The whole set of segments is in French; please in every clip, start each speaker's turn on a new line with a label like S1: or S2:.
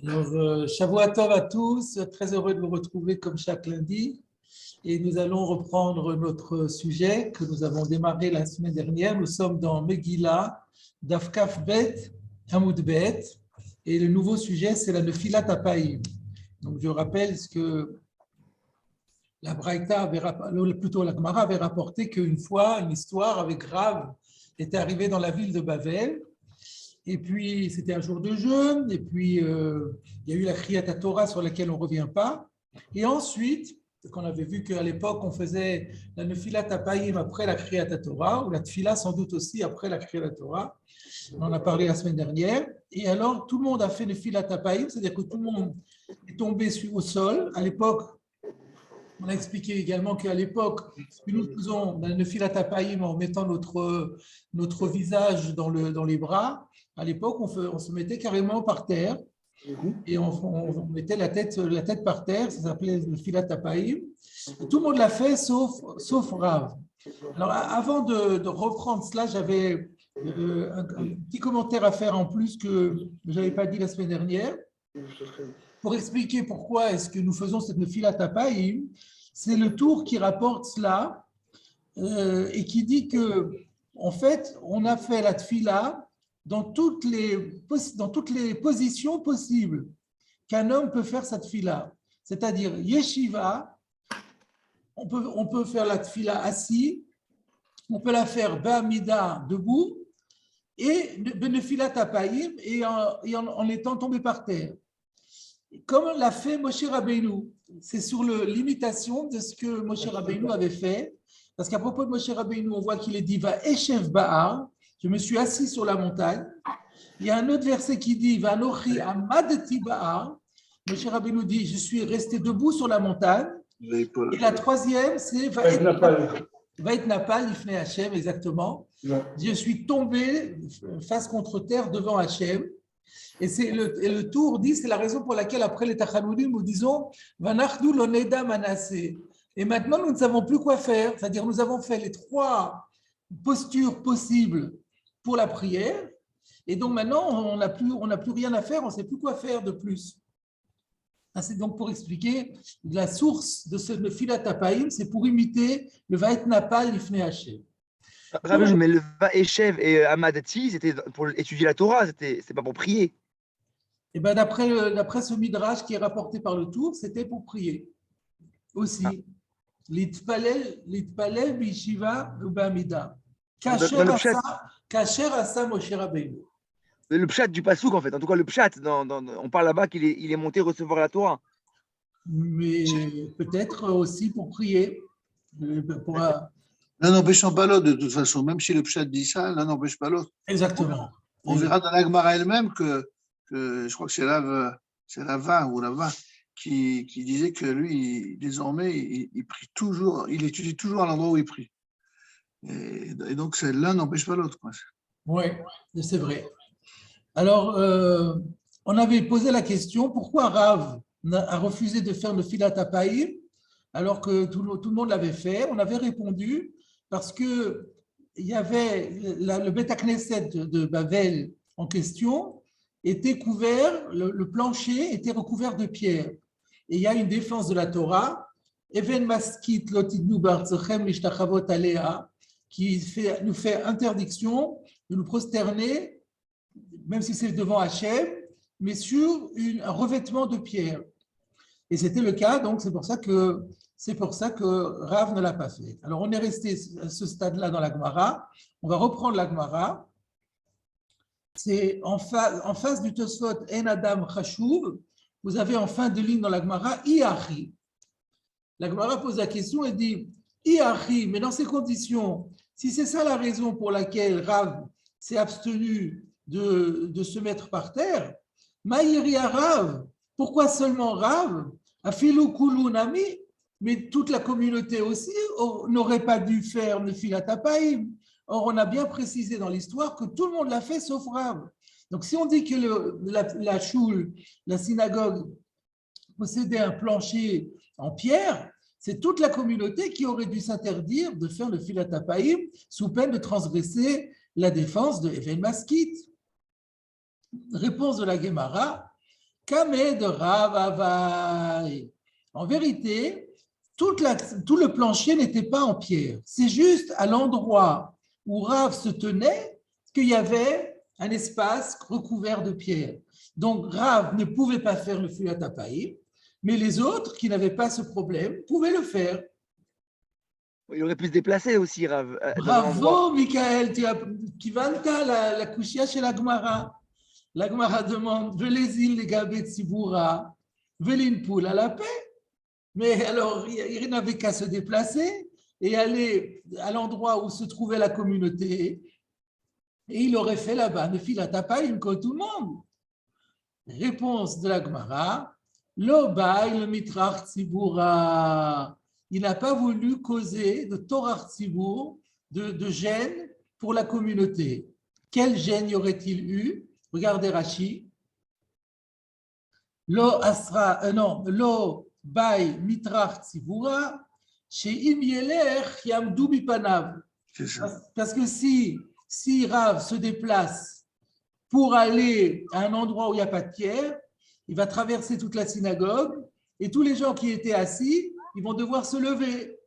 S1: Alors, Shavua Tov à tous, très heureux de vous retrouver comme chaque lundi. Et nous allons reprendre notre sujet que nous avons démarré la semaine dernière. Nous sommes dans Megillah, Daf Kaf Bet, Hamoud Bet. Et le nouveau sujet, c'est la Nefilat Hapaim. Donc, je rappelle ce que la Braïta, plutôt la Gemara avait rapporté qu'une fois, une histoire avec Rav était arrivée dans la ville de Bavel. Et puis, c'était un jour de jeûne, et puis il y a eu la Kriyat Torah sur laquelle on ne revient pas. Et ensuite, qu'on avait vu qu'à l'époque, on faisait la Nefilat Hapaim après la Kriyat Torah, ou la Tfila sans doute aussi après la Kriyat Torah. On en a parlé la semaine dernière. Et alors, tout le monde a fait Nefilat Hapaim, c'est-à-dire que tout le monde est tombé au sol. À l'époque, on a expliqué également qu'à l'époque, nous faisons la Nefilat Hapaim en mettant notre visage dans les bras. À l'époque, on se mettait carrément par terre et on mettait la tête par terre. Ça s'appelait le Nefilat Hapaim. Tout le monde l'a fait sauf Rav. Alors, avant de reprendre cela, j'avais un petit commentaire à faire en plus que je n'avais pas dit la semaine dernière. Pour expliquer pourquoi est-ce que nous faisons cette Nefilat Hapaim, c'est le Tour qui rapporte cela et qui dit que, en fait, on a fait la Tfila dans toutes les positions possibles qu'un homme peut faire sa Tfila. C'est-à-dire, Yeshiva, on peut faire la Tfila assis, on peut la faire Ba'amida, debout, et Nefilat Hapaim, et en étant tombé par terre. Comme l'a fait Moshe Rabbeinu, c'est sur l'imitation de ce que Moshe Rabbeinu avait fait, parce qu'à propos de Moshe Rabbeinu, on voit qu'il est dit Va Eshev Ba'ar, je me suis assis sur la montagne. Il y a un autre verset qui dit Va Nochi Amadeti Ba'ar, Moshe Rabbeinu dit je suis resté debout sur la montagne. Et la troisième, c'est Va Et Napal, Ifne Hashem, exactement. Je suis tombé face contre terre devant Hashem. Et le tour dit, c'est la raison pour laquelle après les Tachanoulim, nous disons Vanachdu l'oneda manassé. Et maintenant, nous ne savons plus quoi faire. C'est-à-dire, nous avons fait les 3 postures possibles pour la prière. Et donc maintenant, on n'a plus rien à faire, on ne sait plus quoi faire de plus. C'est donc pour expliquer la source de ce Nefilat Hapaim, c'est pour imiter le Va'et Napal l'Ifne Hashem.
S2: Mais le Va'eshev et Amadati, c'était pour étudier la Torah, c'était pas pour prier.
S1: Et bien d'après ce midrash qui est rapporté par le Tour, c'était pour prier aussi. L'itpalel b'yeshiva u'ba'amida. Kasher asa Moshe Rabbeinu.
S2: Le pshat du pasouk, en fait. En tout cas, le pshat, on parle là-bas qu'il est monté recevoir la Torah.
S1: Mais peut-être aussi pour prier.
S3: L'un n'empêchant pas l'autre, de toute façon. Même si le pshat dit ça, l'un n'empêche pas l'autre.
S1: Exactement.
S3: On verra dans la Gemara elle-même que je crois que c'est Rava qui disait que lui, désormais, il prie toujours, il étudie toujours à l'endroit où il prie. Et donc, l'un n'empêche pas l'autre.
S1: Oui, c'est vrai. Alors, on avait posé la question, pourquoi Rav a refusé de faire le Nefilat Hapaim alors que tout le monde l'avait fait? On avait répondu parce que il y avait le Beth Knesset de Bavel en question était couvert, le plancher était recouvert de pierre. Et il y a une défense de la Torah, Even Maskit Lotidnu Bartzachem Lishtachavot Alea, qui nous fait interdiction de nous prosterner, même si c'est devant Hachem, mais sur un revêtement de pierre. Et c'était le cas, donc c'est pour ça que Rav ne l'a pas fait. Alors on est resté à ce stade-là dans la Gemara. On va reprendre la Gemara. C'est en face du Tosfot En Adam Chashuv. Vous avez en fin de ligne dans la Gemara Iachi. La Gemara pose la question et dit Iachi, mais dans ces conditions, si c'est ça la raison pour laquelle Rav s'est abstenu de se mettre par terre, Maïri à Rav, pourquoi seulement Rav? Afilou Koulou Nami, mais toute la communauté aussi n'aurait pas dû faire Nefilat Hapaim. Or, on a bien précisé dans l'histoire que tout le monde l'a fait sauf Rav. Donc, si on dit que la choule, la synagogue, possédait un plancher en pierre, c'est toute la communauté qui aurait dû s'interdire de faire le Nefilat Hapaim sous peine de transgresser la défense de Even Maskit. Réponse de la Gemara Kameh de Rav Avai. En vérité, tout le plancher n'était pas en pierre. C'est juste à l'endroit où Rav se tenait qu'il y avait un espace recouvert de pierre. Donc Rav ne pouvait pas faire le Filat HaPaïm, mais les autres qui n'avaient pas ce problème pouvaient le faire.
S2: Il aurait pu se déplacer aussi, Rav, dans un endroit.
S1: Bravo, Michael, tu vanta la couchia chez la Gemara. La Gemara demande, velezil les gabet siboura, velin poule à la paix. Mais alors, il n'avait qu'à se déplacer et aller à l'endroit où se trouvait la communauté. Et il aurait fait là-bas, ne filat HaPaïm comme tout le monde. Réponse de la Gemara, lo baï le mitrach tzibura. Il n'a pas voulu causer de torah tzibur, de gêne pour la communauté. Quel gêne y aurait-il eu? Regardez Rashi. Lo asra, lo baï mitrach tzibura, chez im yelech yamdu bipanav. Parce que si Rav se déplace pour aller à un endroit où il n'y a pas de pierre, il va traverser toute la synagogue et tous les gens qui étaient assis, ils vont devoir se lever.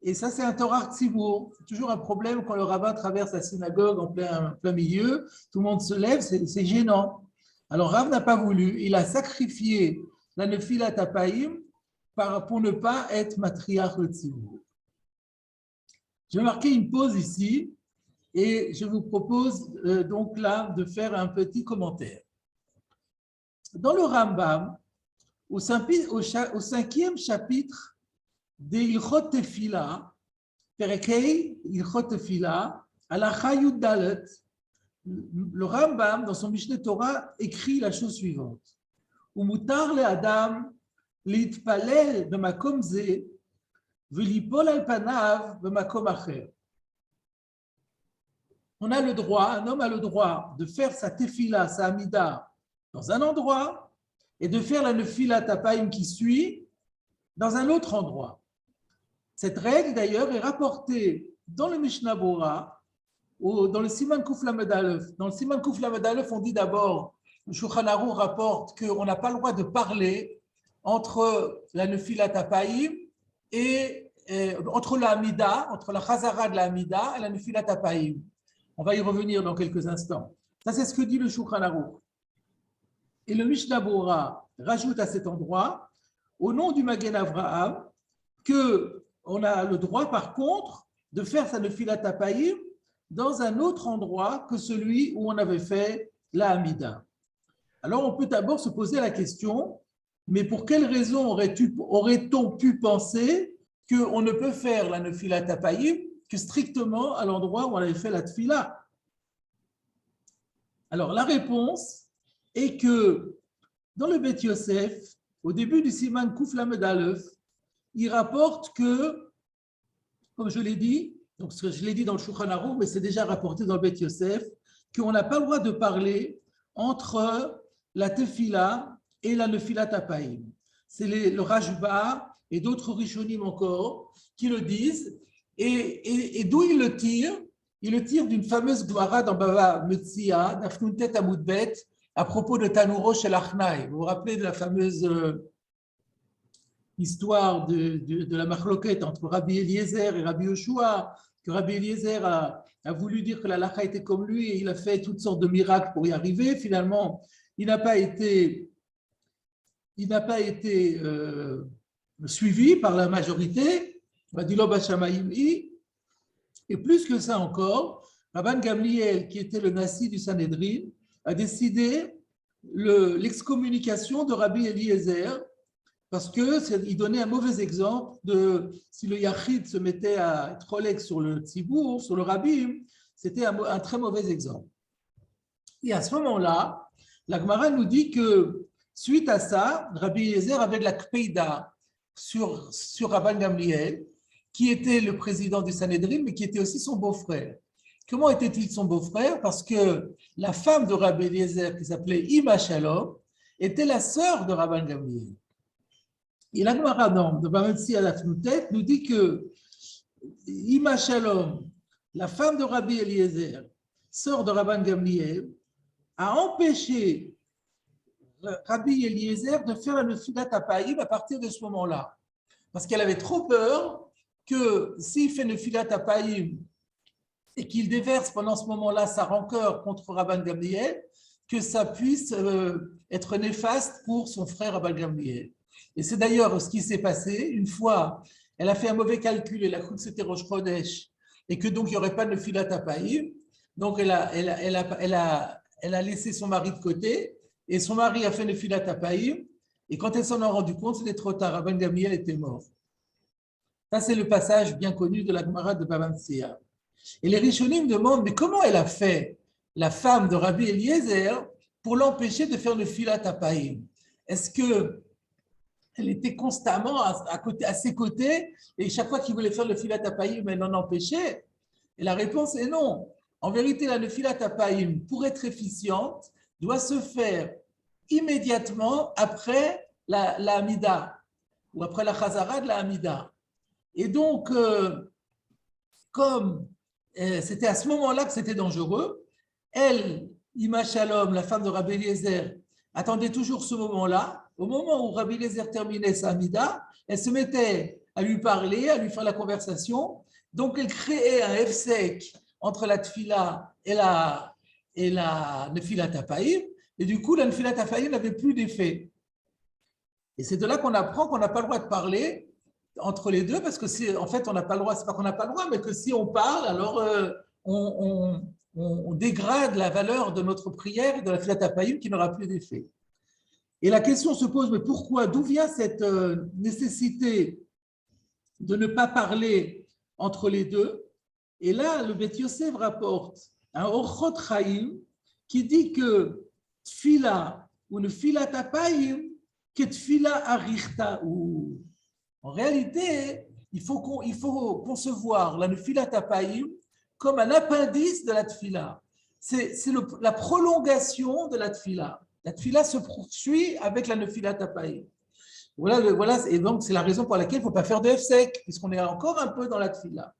S1: Et ça, c'est un Torah Tzibour. C'est toujours un problème quand le rabbin traverse la synagogue en plein milieu, tout le monde se lève, c'est gênant. Alors Rav n'a pas voulu, il a sacrifié la Nefilat HaPaïm pour ne pas être matriarche le Tzibour. Je vais marquer une pause ici. Et je vous propose donc là de faire un petit commentaire. Dans le Rambam, au 5e chapitre des Ilchot Tefila, Perekei Ilchot Tefila, Halacha Yud Dalet, le Rambam, dans son Mishneh Torah, écrit la chose suivante. Umutar le Adam litpalel b'makom ze v'lipol al panav b'makom acher. On a le droit, un homme a le droit de faire sa tefila, sa amida dans un endroit et de faire la nefilat HaPaïm qui suit dans un autre endroit. Cette règle d'ailleurs est rapportée dans le Mishnah Bora, dans le Siman Kuf Lamed Aleph. Dans le Siman Kuf Lamed Aleph, on dit d'abord, le Shulchan Aruch rapporte qu'on n'a pas le droit de parler entre la nefilat HaPaïm et entre la amida, entre la chazara de la amida et la nefilat HaPaïm. On va y revenir dans quelques instants. Ça, c'est ce que dit le Shulchan Aruch. Et le Mishnah Bora rajoute à cet endroit, au nom du Magen Avraham, qu'on a le droit, par contre, de faire sa nefilat HaPaïm dans un autre endroit que celui où on avait fait la Hamida. Alors, on peut d'abord se poser la question, mais pour quelle raison aurait-on pu penser qu'on ne peut faire la nefilat HaPaïm que strictement à l'endroit où on avait fait la tefila? Alors, la réponse est que dans le Beth Yosef, au début du Siman Kuf Lamed Aleph, il rapporte que, comme je l'ai dit, donc je l'ai dit dans le Shulchan Aruch, mais c'est déjà rapporté dans le Beth Yosef, qu'on n'a pas le droit de parler entre la tefila et la nefilat HaPaïm. C'est le Rajba et d'autres Rishonim encore qui le disent. Et d'où il le tire? Il le tire d'une fameuse Gemara dans Bava Metzia, d'Afnuntet Amoudbet, à propos de Tanuro Shel Achnai. Vous vous rappelez de la fameuse histoire de la machloket entre Rabbi Eliezer et Rabbi Yoshua, que Rabbi Eliezer a voulu dire que la lacha était comme lui et il a fait toutes sortes de miracles pour y arriver. Finalement, il n'a pas été suivi par la majorité. Et plus que ça encore, Rabban Gamliel, qui était le Nassi du Sanhedrin, a décidé l'excommunication de Rabbi Eliezer parce qu'il donnait un mauvais exemple de si le Yachid se mettait à être collègue sur le Tzibour, sur le Rabbim, c'était un très mauvais exemple. Et à ce moment-là, la Gemara nous dit que suite à ça, Rabbi Eliezer avait de la kpeida sur Rabban Gamliel, qui était le président du Sanhedrin, mais qui était aussi son beau-frère. Comment était-il son beau-frère? Parce que la femme de Rabbi Eliezer, qui s'appelait Ima Shalom, était la sœur de Rabban Gamliel. Et la Gemara de Bametzi à la Fnoutet nous dit que Ima Shalom, la femme de Rabbi Eliezer, sœur de Rabban Gamliel, a empêché Rabbi Eliezer de faire la Nefilat Hapaïm à partir de ce moment-là. Parce qu'elle avait trop peur que s'il fait Nefilat Hapaïm et qu'il déverse pendant ce moment-là sa rancœur contre Rabban Gamliel, que ça puisse être néfaste pour son frère Rabban Gamliel. Et c'est d'ailleurs ce qui s'est passé. Une fois, elle a fait un mauvais calcul, elle a cru que c'était Rosh Chodesh et que donc il n'y aurait pas de Nefilat Hapaïm. Donc elle a laissé son mari de côté et son mari a fait Nefilat Hapaïm. Et quand elle s'en a rendu compte, c'était trop tard. Rabban Gamliel était mort. Ça, c'est le passage bien connu de la Gemara de Bava Metzia. Et les Rishonim demandent, mais comment elle a fait, la femme de Rabbi Eliezer, pour l'empêcher de faire le Nefilat Hapaïm? Est-ce qu'elle était constamment à ses côtés et chaque fois qu'il voulait faire le Nefilat Hapaïm, elle l'en empêchait? Et la réponse est non. En vérité, la Nefilat Hapaïm, pour être efficiente, doit se faire immédiatement après la Hamida ou après la Chazara de la Hamida. Et donc, comme c'était à ce moment-là que c'était dangereux, elle, Ima Shalom, la femme de Rabbi Eliezer, attendait toujours ce moment-là. Au moment où Rabbi Eliezer terminait sa Hamida, elle se mettait à lui parler, à lui faire la conversation. Donc, elle créait un hefsek entre la Tfila et la Nefilat Hapaïm. Et du coup, la Nefilat Hapaïm n'avait plus d'effet. Et c'est de là qu'on apprend qu'on n'a pas le droit de parler entre les deux, parce que en fait, on n'a pas le droit, c'est pas qu'on n'a pas le droit, mais que si on parle, alors on dégrade la valeur de notre prière et de la Nefilat Hapaïm qui n'aura plus d'effet. Et la question se pose, mais pourquoi, d'où vient cette nécessité de ne pas parler entre les deux? Et là, le Beth Yosef rapporte un Orchot Chaim qui dit que Tfila ou Nefilat Hapaïm, que Tfila Arichta. En réalité, il faut concevoir la Nefilat Hapaïm comme un appendice de la Tfila. C'est la prolongation de la Tfila. La Tfila se poursuit avec la Nefilat Hapaïm. Voilà, et donc c'est la raison pour laquelle il ne faut pas faire de hefsek, puisqu'on est encore un peu dans la Tfila.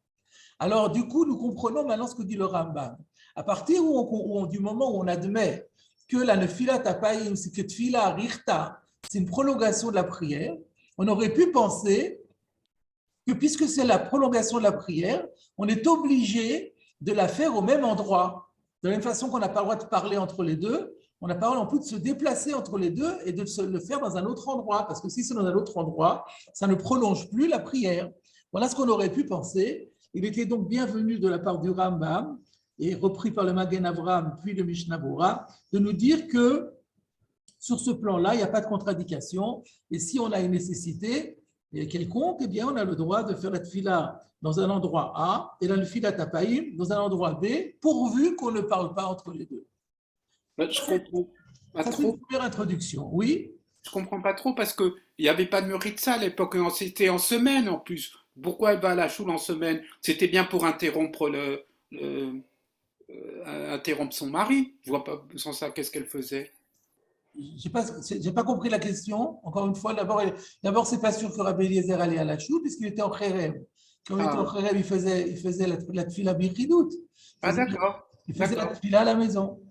S1: Alors, du coup, nous comprenons maintenant ce que dit le Rambam. À partir du moment où on admet que la Nefilat Hapaïm, c'est que Tfila Richta, c'est une prolongation de la prière, on aurait pu penser que puisque c'est la prolongation de la prière, on est obligé de la faire au même endroit. De la même façon qu'on n'a pas le droit de parler entre les deux, on n'a pas le droit non plus de se déplacer entre les deux et de le faire dans un autre endroit, parce que si c'est dans un autre endroit, ça ne prolonge plus la prière. Voilà ce qu'on aurait pu penser. Il était donc bienvenu de la part du Rambam, et repris par le Magen Avraham, puis le Mishnah Bora, de nous dire que sur ce plan-là, il n'y a pas de contradiction. Et si on a une nécessité quelconque, eh bien, on a le droit de faire la tfila dans un endroit A et la tfila Hapaïm dans un endroit B, pourvu qu'on ne parle pas entre les deux.
S4: Je comprends pas
S1: Ça,
S4: trop.
S1: c'est une première introduction. Oui.
S4: Je comprends pas trop parce qu'il n'y avait pas de Meritza à l'époque. C'était en semaine en plus. Pourquoi elle va à la choule en semaine? C'était bien pour interrompre interrompre son mari. Je vois pas sans ça qu'est-ce qu'elle faisait.
S1: Je n'ai pas compris la question. Encore une fois, d'abord, c'est pas sûr que Rabbi Eliezer allait à la choule puisqu'il était en Kherem. Quand il était en Kherem, il faisait la tfila birchidout.
S4: D'accord.
S1: Il faisait la tfila à la maison.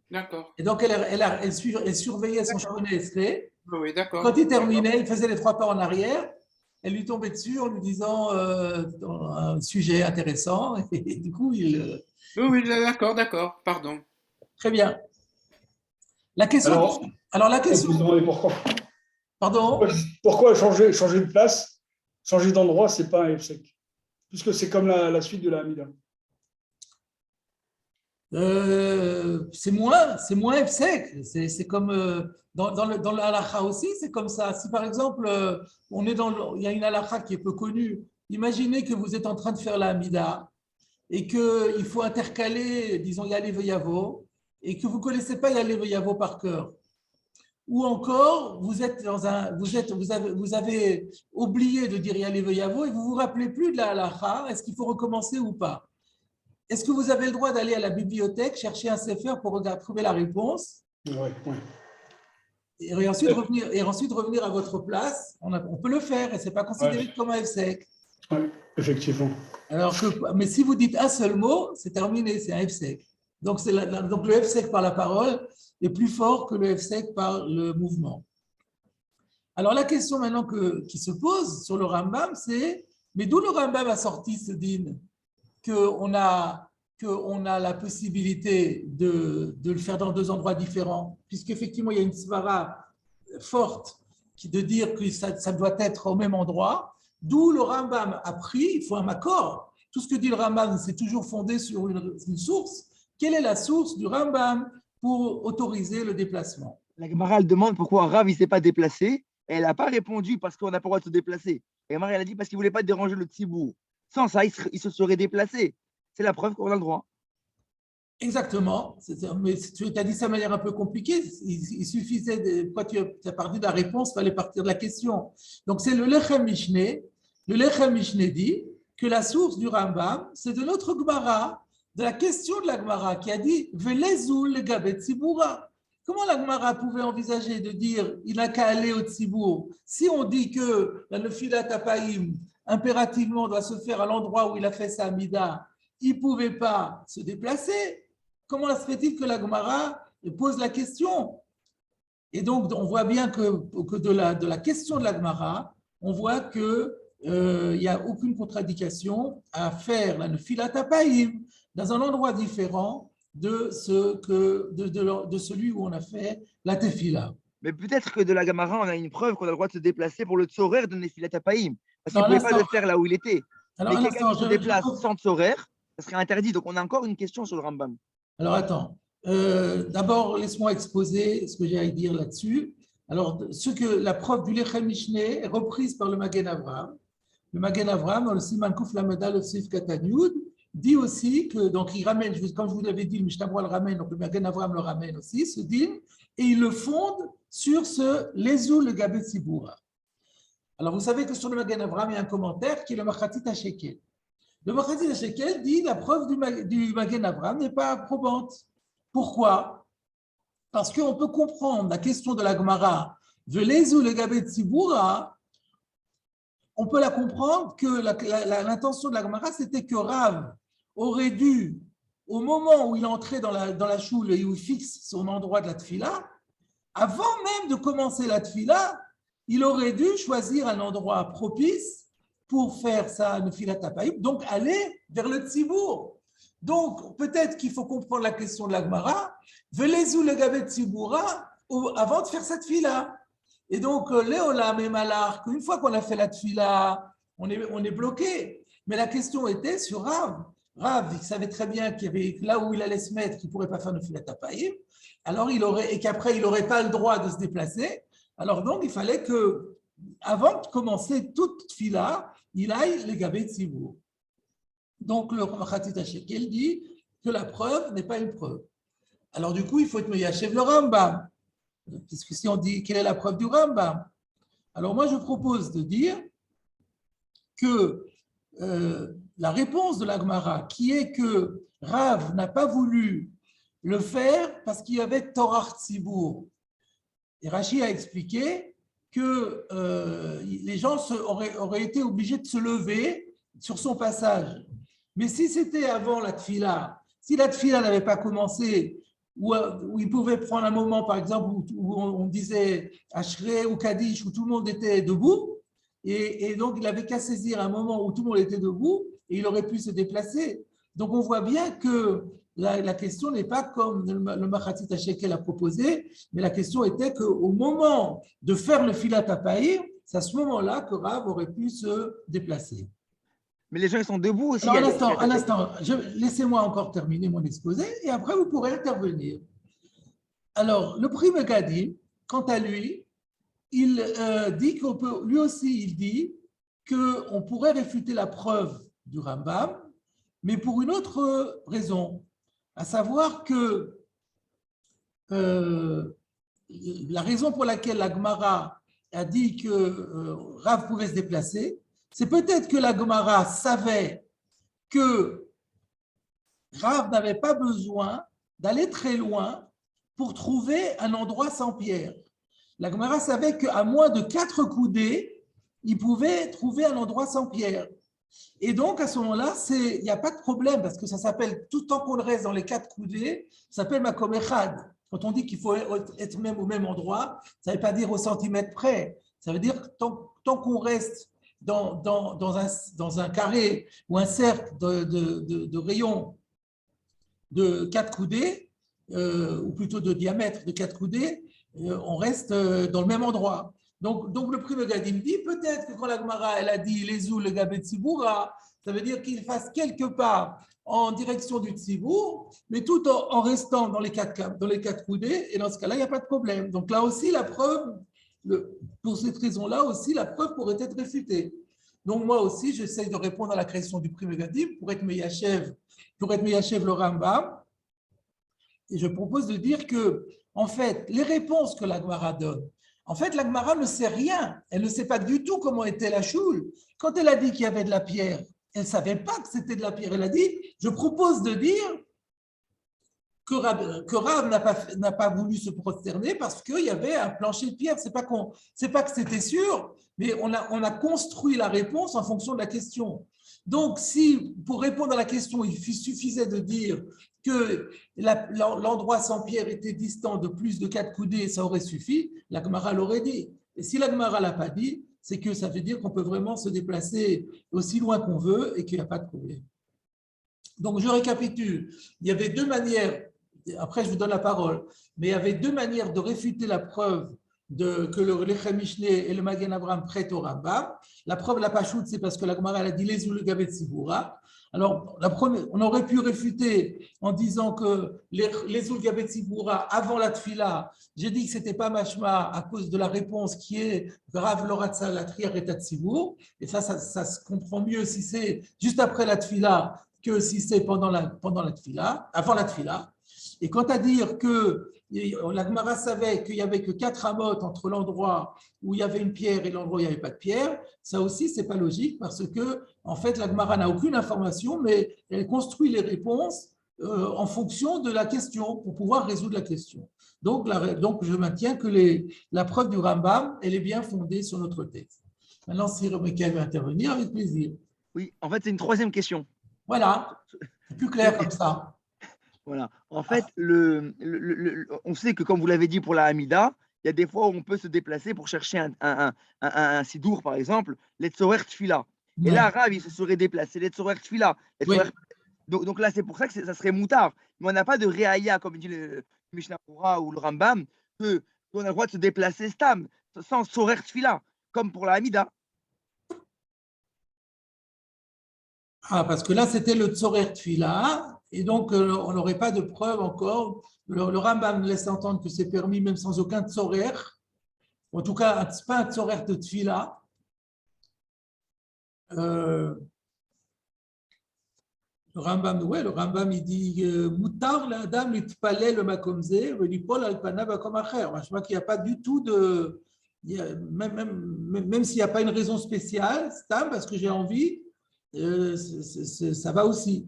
S4: D'accord.
S1: Et donc, elle surveillait son chemin esclé.
S4: Oui, d'accord.
S1: Quand il terminait, il faisait les 3 pas en arrière. Elle lui tombait dessus en lui disant un sujet intéressant. Et du coup,
S4: Oui, d'accord. Pardon.
S1: Très bien. La question. Alors la question.
S5: On peut se demander pourquoi.
S1: Pardon?
S5: Pourquoi changer de place, changer d'endroit, c'est pas un hefsek, puisque c'est comme la suite de la Hamida.
S1: C'est moins hefsek. C'est comme dans le halakha aussi, c'est comme ça. Si par exemple, il y a une halakha qui est peu connue, imaginez que vous êtes en train de faire la Hamida et qu'il faut intercaler, disons, Yalé Veyavo, et que vous ne connaissez pas Yalé Veyavo par cœur. Ou encore, vous avez oublié de dire Yalé Veyavo et vous ne vous rappelez plus de la halakha, est-ce qu'il faut recommencer ou pas? Est-ce que vous avez le droit d'aller à la bibliothèque, chercher un sefer pour trouver la réponse?
S5: Oui.
S1: Et ensuite revenir à votre place? On peut le faire et ce n'est pas considéré comme un hefsek.
S5: Oui, effectivement.
S1: Mais si vous dites un seul mot, c'est terminé, c'est un hefsek. Donc, donc le Hefsek par la parole est plus fort que le Hefsek par le mouvement. Alors la question maintenant qui se pose sur le Rambam, c'est mais d'où le Rambam a sorti ce din qu'on a la possibilité de le faire dans deux endroits différents, puisqu'effectivement il y a une svara forte de dire que ça doit être au même endroit, d'où le Rambam a pris, il faut un accord. Tout ce que dit le Rambam, c'est toujours fondé sur une source. Quelle est la source du Rambam pour autoriser le déplacement?
S2: La Gemara, elle demande pourquoi Rav, il ne s'est pas déplacé. Et elle n'a pas répondu parce qu'on n'a pas le droit de se déplacer. Et Gemara, elle a dit parce qu'il ne voulait pas déranger le Tzibour. Sans ça, il se serait déplacé. C'est la preuve qu'on a le droit.
S1: Exactement. Mais tu as dit ça de manière un peu compliquée. Il suffisait quand tu as parti de la réponse, il fallait partir de la question. Donc, c'est le Lechem Mishneh. Le Lechem Mishneh dit que la source du Rambam, c'est de notre Gemara, de la question de la Gemara qui a dit Velezul le Gabet Tzibura. Comment la Gemara pouvait envisager de dire il n'a qu'à aller au Tzibour si on dit que la Nefilat Tapaïm impérativement doit se faire à l'endroit où il a fait sa Amida, il ne pouvait pas se déplacer. Comment se fait-il que la Gemara pose la question? Et donc, on voit bien que de la question de la Gemara, on voit qu'il n'y a aucune contradiction à faire la Nefilat Tapaïm dans un endroit différent de celui où on a fait la Tefila.
S2: Mais peut-être que de la Gemara, on a une preuve qu'on a le droit de se déplacer pour le tzorer de Nefilat Tapaïm. Parce qu'il ne pouvait pas le faire là où il était.
S1: Alors,
S2: mais quelqu'un qui se déplace sans tzorer, ça serait interdit. Donc, on a encore une question sur le Rambam.
S1: Alors, attends. D'abord, laisse-moi exposer ce que j'ai à dire là-dessus. Alors, la preuve du Lechem Mishneh est reprise par le Magen Avraham. Le Magen Avraham, dans le Siman Kuf Lameda, le Sif Katanyud, dit aussi que, donc il ramène, comme je vous l'avais dit, le Mishnah le ramène, donc le Magen Avraham le ramène aussi, ce din, et il le fonde sur ce Lezul le Gabet Tzibura. Alors vous savez que sur le Magen Avraham, il y a un commentaire qui est le Machatit HaShekel. Le Machatit HaShekel dit la preuve du Magen Avraham n'est pas probante. Pourquoi? Parce qu'on peut comprendre la question de la Gemara, de Lezul le Gabet Tzibura, on peut la comprendre que l'intention de la Gemara, c'était que Rav aurait dû, au moment où il entrait dans la choule et où il fixe son endroit de la tfila, avant même de commencer la tfila, il aurait dû choisir un endroit propice pour faire sa nefilat tapaïm, donc aller vers le tzibour. Donc, peut-être qu'il faut comprendre la question de la Gemara, velezou le gavet tziboura, avant de faire cette tfila. Et donc, Léolam et Malar, qu'une fois qu'on a fait la tfila, on est bloqué. Mais la question était sur Rav. Rav, il savait très bien qu'il y avait là où il allait se mettre, qu'il ne pourrait pas faire nefilat tapaïm. Alors, et qu'après, il n'aurait pas le droit de se déplacer. Alors, donc, il fallait que, avant de commencer toute tfila, il aille les gavet tzibour. Donc, le Machatit HaShekel dit que la preuve n'est pas une preuve. Alors, du coup, il faut être meyachev le Rambam. Parce que si on dit quelle est la preuve du Rambam, alors moi je propose de dire que la réponse de la Gemara, qui est que Rav n'a pas voulu le faire parce qu'il y avait Torah Tzibour. Et Rashi a expliqué que les gens auraient été obligés de se lever sur son passage. Mais si c'était avant la tfila, si la tfila n'avait pas commencé, où il pouvait prendre un moment, par exemple, où on disait Ashrei ou Kaddish, où tout le monde était debout, et donc il n'avait qu'à saisir un moment où tout le monde était debout, et il aurait pu se déplacer. Donc on voit bien que la question n'est pas comme le Machatit HaShekel a proposé, mais la question était qu'au moment de faire le filat tapaïr, c'est à ce moment-là que Rav aurait pu se déplacer.
S2: Mais les gens, ils sont debout aussi.
S1: Alors, un instant, laissez-moi encore terminer mon exposé et après vous pourrez intervenir. Alors, le Pri Megadim, quant à lui, il dit qu'on peut, lui aussi, il dit qu'on pourrait réfuter la preuve du Rambam, mais pour une autre raison, à savoir que la raison pour laquelle la Gemara a dit que Rav pouvait se déplacer, c'est peut-être que la Gemara savait que Rav n'avait pas besoin d'aller très loin pour trouver un endroit sans pierre. La Gemara savait qu'à moins de 4 coudées, il pouvait trouver un endroit sans pierre. Et donc, à ce moment-là, il n'y a pas de problème parce que ça s'appelle, tout tant qu'on reste dans les 4 coudées, ça s'appelle makom echad. Quand on dit qu'il faut être même au même endroit, ça ne veut pas dire au centimètre près. Ça veut dire tant qu'on reste dans un carré ou un cercle de rayon de 4 coudées, ou plutôt de diamètre de 4 coudées, on reste dans le même endroit. Donc le prix Megadim dit peut-être que quand la Gemara elle a dit les ou le Gabet Tziboura, ça veut dire qu'il fasse quelque part en direction du Tzibour, mais tout en restant dans les quatre coudées, et dans ce cas-là, il n'y a pas de problème. Donc là aussi, la preuve, pour cette raison-là aussi, la preuve pourrait être réfutée. Donc moi aussi, j'essaie de répondre à la question du prix Megadim pour être Meyachev le Rambam, et je propose de dire que, en fait, les réponses que la Gemara donne, en fait, la Gemara ne sait rien. Elle ne sait pas du tout comment était la choule. Quand elle a dit qu'il y avait de la pierre, elle ne savait pas que c'était de la pierre. Elle a dit, je propose de dire que Rav n'a pas voulu se prosterner parce qu'il y avait un plancher de pierre. C'est pas que c'était sûr, mais on a construit la réponse en fonction de la question. Donc, si pour répondre à la question, il suffisait de dire que l'endroit sans pierre était distant de plus de 4 coudées, ça aurait suffi, la Gemara l'aurait dit. Et si la Gemara ne l'a pas dit, c'est que ça veut dire qu'on peut vraiment se déplacer aussi loin qu'on veut et qu'il n'y a pas de problème. Donc, je récapitule. Il y avait 2 manières, après je vous donne la parole, mais il y avait 2 manières de réfuter la preuve que le Lechem Mishneh et le Magen Avraham prêtent au Rambam. La preuve, la pachoute, c'est parce que la Gemara a dit les ou le Gabet Siboura. Alors, la première, on aurait pu réfuter en disant que les ou le Gabet Siboura, avant la Tfila, j'ai dit que ce n'était pas Mashma à cause de la réponse qui est Rav Loratza la trière et Tatsibour. Et ça se comprend mieux si c'est juste après la Tfila que si c'est pendant la Tfila, avant la Tfila. Et quant à dire que la Gemara savait qu'il n'y avait que 4 amotes entre l'endroit où il y avait une pierre et l'endroit où il n'y avait pas de pierre, ça aussi, ce n'est pas logique parce que, en fait, la Gemara n'a aucune information, mais elle construit les réponses en fonction de la question pour pouvoir résoudre la question. Donc je maintiens que la preuve du Rambam, elle est bien fondée sur notre texte. Maintenant, si Michael veut intervenir, avec plaisir.
S2: Oui, en fait, c'est une 3e question.
S1: Voilà, c'est plus clair comme ça.
S2: Voilà. En fait, on sait que, comme vous l'avez dit pour la Hamida, il y a des fois où on peut se déplacer pour chercher un sidour, par exemple, l'Etzorer Tfila. Et là, Rav, il se serait déplacé, l'Etzorer Tfila.
S1: Oui.
S2: Donc là, c'est pour ça que ça serait moutard. Mais on n'a pas de réaïa, comme dit le Mishnah Torah ou le Rambam, qu'on a le droit de se déplacer stam, sans Tzorer Tfila, comme pour la Hamida.
S1: Ah, parce que là, c'était le Tzorer Tfila, et donc on n'aurait pas de preuve encore. Le Rambam laisse entendre que c'est permis même sans aucun Tzorer, en tout cas, pas un Tzorer de Tfila. Le Rambam, il dit Moutar la dame l'itpalé le makomze, velipol alpana bakom acher. Je vois qu'il n'y a pas du tout de. Même s'il n'y a pas une raison spéciale, c'est parce que j'ai envie. Ça va aussi.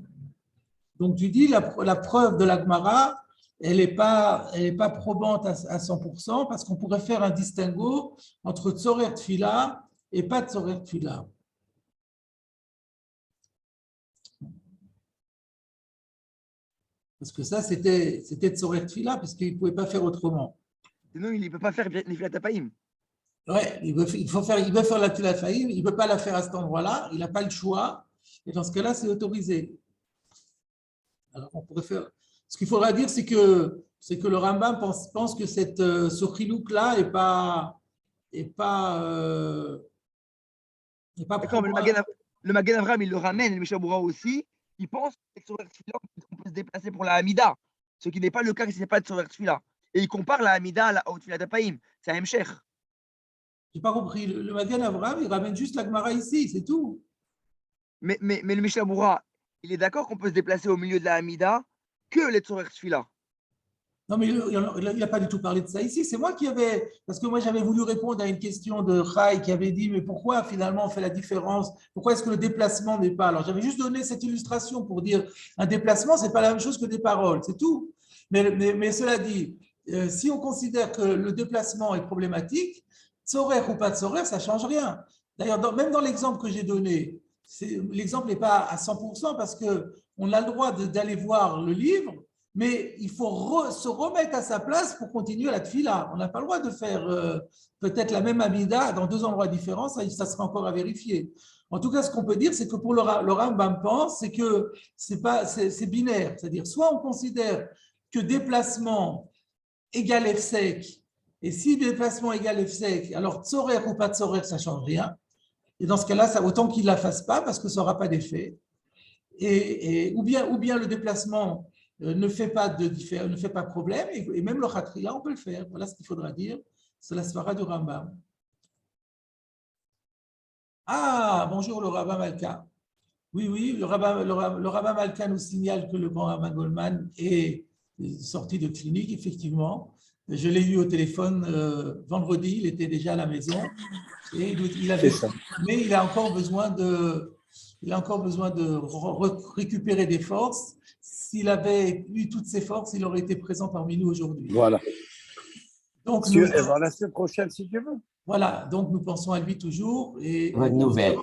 S1: Donc tu dis la preuve de la Gemara, elle n'est pas probante à 100% parce qu'on pourrait faire un distinguo entre Tzorer Tfila et pas Tzorer Tfila. Parce que ça, c'était Tzorer Tfila parce qu'il ne pouvait pas faire autrement.
S2: Sinon, il ne peut pas faire Nefilat Tapaïm.
S1: Oui, il veut faire la Tfilat Faïm, il ne peut pas la faire à cet endroit-là, il n'a pas le choix, et dans ce cas-là, c'est autorisé. Alors, on pourrait faire. Ce qu'il faudra dire, c'est que le Rambam pense que ce chilouk-là n'est pas.
S2: D'accord, mais le Magen Avraham, il le ramène, et le Mishnah Berurah aussi, il pense qu'on peut se déplacer pour la Hamida, ce qui n'est pas le cas si ce n'est pas de Tzorer Tfila. Et il compare la Hamida au Tfilat Tapaïm, c'est un Hemshech.
S1: Je n'ai pas compris. Le Magen Avraham, il ramène juste la Gemara ici, c'est tout.
S2: Mais le Mishnah Berurah, il est d'accord qu'on peut se déplacer au milieu de la Hamida que les Tzorer Tfila.
S1: Non, mais il n'a pas du tout parlé de ça ici. C'est moi qui avais. Parce que moi, j'avais voulu répondre à une question de Chai qui avait dit mais pourquoi finalement on fait la différence? Pourquoi est-ce que le déplacement n'est pas? Alors, j'avais juste donné cette illustration pour dire un déplacement, ce n'est pas la même chose que des paroles, c'est tout. Mais cela dit, si on considère que le déplacement est problématique, Tzorer ou pas Tzorer, ça ne change rien. D'ailleurs, même dans l'exemple que j'ai donné, l'exemple n'est pas à 100% parce qu'on a le droit d'aller voir le livre, mais il faut se remettre à sa place pour continuer la tfila. On n'a pas le droit de faire peut-être la même amida dans deux endroits différents, ça sera encore à vérifier. En tout cas, ce qu'on peut dire, c'est que pour le Rambam pense, c'est que c'est binaire. C'est-à-dire, soit on considère que déplacement égale F-sec, et si déplacement égale F-sec, alors tzorer ou pas tzorer, ça ne change rien. Et dans ce cas-là, autant qu'il ne la fasse pas parce que ça n'aura pas d'effet. Ou bien le déplacement ne fait pas problème, et même le khatrila, on peut le faire. Voilà ce qu'il faudra dire. C'est la svara du Rambam. Ah, bonjour le Rabbin Malka. Oui, le Rabbin Malka nous signale que le grand Rabbin Goldman est sorti de clinique, effectivement. Je l'ai eu au téléphone vendredi, il était déjà à la maison. Et mais il a encore besoin de récupérer des forces. S'il avait eu toutes ses forces, il aurait été présent parmi nous aujourd'hui.
S6: Voilà.
S1: Donc,
S6: la semaine prochaine, si tu veux.
S1: Voilà, donc nous pensons à lui toujours et
S7: Bonne nouvelle.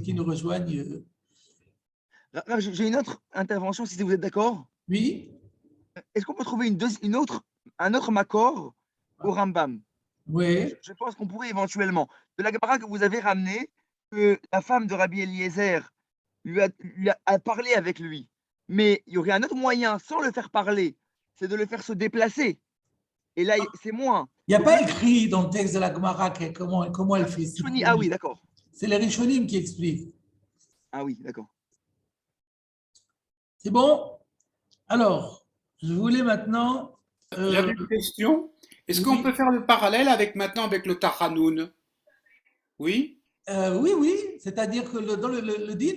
S1: Qui nous rejoigne.
S2: J'ai une autre intervention, si vous êtes d'accord.
S1: Oui.
S2: Est-ce qu'on peut trouver un autre makor au Rambam?
S1: Oui.
S2: Je pense qu'on pourrait éventuellement. De la Gemara que vous avez ramené, que la femme de Rabbi Eliezer lui a parlé avec lui. Mais il y aurait un autre moyen, sans le faire parler, c'est de le faire se déplacer. Et là, c'est moins.
S1: Il n'y a pas écrit dans le texte de la Gemara comment elle fait.
S2: Ah oui, d'accord.
S1: C'est les Rishonim qui expliquent.
S2: Ah oui, d'accord.
S1: C'est bon? Alors, je voulais maintenant…
S4: J'avais une question. Est-ce qu'on peut faire le parallèle avec le Tachanoun? Oui?
S1: Oui. C'est-à-dire que dans le din,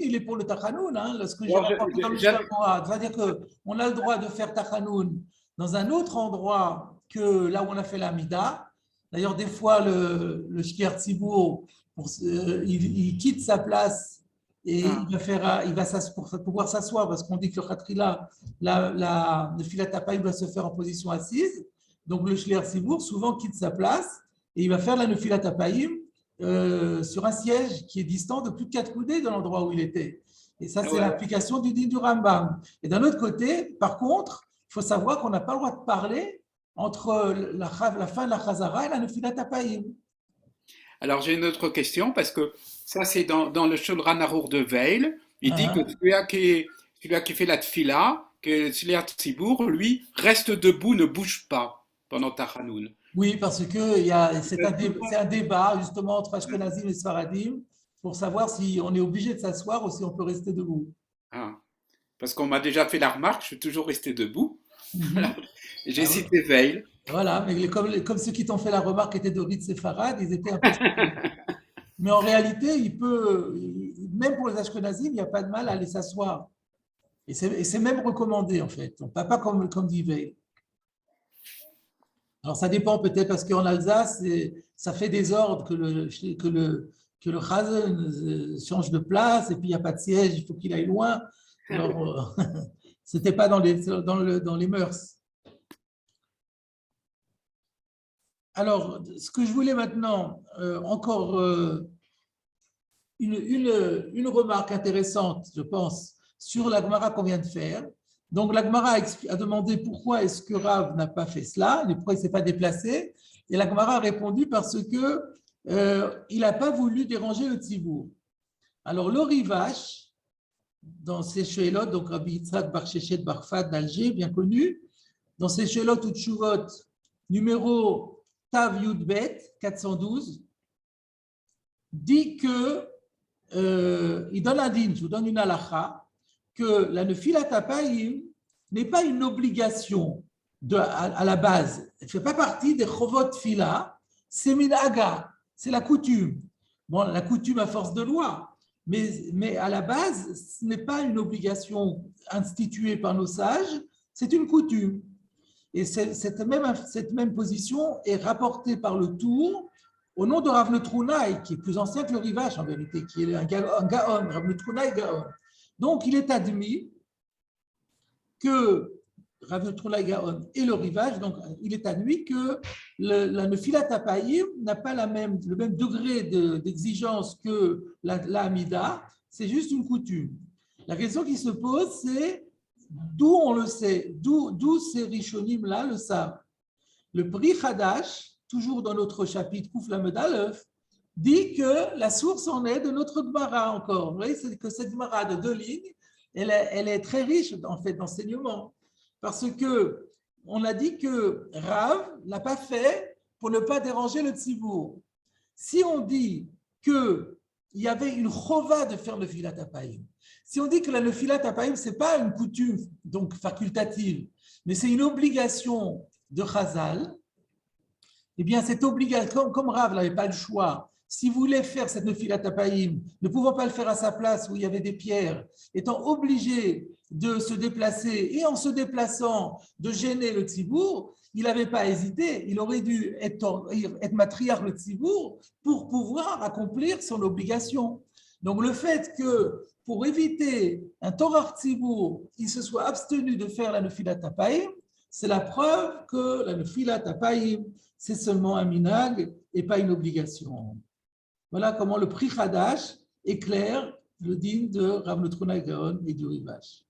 S1: il est pour le Tachanoun. Hein, ce que j'ai rapporté dans le Shemot. C'est-à-dire qu'on a le droit de faire Tachanoun dans un autre endroit que là où on a fait l'Amida. D'ailleurs, des fois, le Shkiar Tzibour, il quitte sa place et il va pour pouvoir s'asseoir parce qu'on dit que le Khatrila, le Filat Apayim doit se faire en position assise. Donc, le Shkiar Tzibour souvent quitte sa place et il va faire la Nefilat Apayim sur un siège qui est distant de plus de 4 coudées de l'endroit où il était. Et ça, c'est l'application du din du Rambam. Et d'un autre côté, par contre, il faut savoir qu'on n'a pas le droit de parler entre la fin de la Chazara et la Nefilat Apayim.
S4: Alors, j'ai une autre question, parce que ça, c'est dans le Shulchan Arour de Veil. Il dit que celui qui fait la tfila, que Shliach Tzibour, lui, reste debout, ne bouge pas pendant Tachanoun.
S1: Oui, parce que c'est un débat, justement, entre Ashkenazim et Sfaradim, pour savoir si on est obligé de s'asseoir ou si on peut rester debout.
S4: Parce qu'on m'a déjà fait la remarque, je suis toujours resté debout. J'ai cité Veil.
S1: Voilà, mais comme ceux qui t'ont fait la remarque étaient d'origine séfarade, ils étaient un peu… Mais en réalité, même pour les Ashkenazim, il n'y a pas de mal à aller s'asseoir. Et c'est même recommandé, en fait. On ne parle pas comme dit Veil. Alors, ça dépend peut-être parce qu'en Alsace, ça fait désordre que le Chazen change de place et puis il n'y a pas de siège, il faut qu'il aille loin. Alors, ce n'était pas dans les mœurs. Alors, ce que je voulais maintenant, encore une remarque intéressante, je pense, sur la Gemara qu'on vient de faire. Donc, la Gemara a demandé pourquoi est-ce que Rav n'a pas fait cela, pourquoi il ne s'est pas déplacé. Et la Gemara a répondu parce qu'il n'a pas voulu déranger le Tzibour. Alors, le Rivash, dans ses Sheilot, donc Rabbi Yitzhak Bar Sheshet Bar Fad d'Alger, bien connu, dans ses Sheilot ou Tshuvot, numéro Tav Yudbet 412, dit que, il donne un din, je vous donne une halakha, que la Nefilat Apayim n'est pas une obligation à la base. Elle ne fait pas partie des Chovot Fila, c'est Minaga, c'est la coutume. Bon, la coutume à force de loi, mais à la base, ce n'est pas une obligation instituée par nos sages, c'est une coutume. Et cette même position est rapportée par le Tour au nom de Rav Netrounaï, qui est plus ancien que le Rivash en vérité, qui est un Gaon, Rav Netrounaï Gaon. Donc, il est admis que Rav Netrona Gaon et le rivage, donc il est admis que la Nefilat Apayim n'a pas le même degré d'exigence que la Hamida, c'est juste une coutume. La question qui se pose, c'est d'où on le sait, d'où ces Rishonim-là le savent. Le Pri Hadash, toujours dans notre chapitre Kouf Lamed Aleph, dit que la source en est de notre Gemara encore. Vous voyez, c'est que cette Gemara de 2 lignes, elle est très riche en fait d'enseignements. Parce que on a dit que Rav l'a pas fait pour ne pas déranger le tzibour. Si on dit qu'il y avait une chova de faire le filat apayim, si on dit que le filat apayim c'est pas une coutume donc facultative, mais c'est une obligation de Chazal, eh bien cette obligation, comme Rav n'avait pas le choix, s'il voulait faire cette nefilat apayim, ne pouvant pas le faire à sa place où il y avait des pierres, étant obligé de se déplacer et en se déplaçant de gêner le tzibour, il n'avait pas hésité, il aurait dû être matriarche le tzibour pour pouvoir accomplir son obligation. Donc le fait que pour éviter un torah tzibour, il se soit abstenu de faire la nefilat apayim, c'est la preuve que la nefilat apayim, c'est seulement un minag et pas une obligation. Voilà comment le Pri Hadash éclaire le din de Rav Netrona Gaon et du Rivash.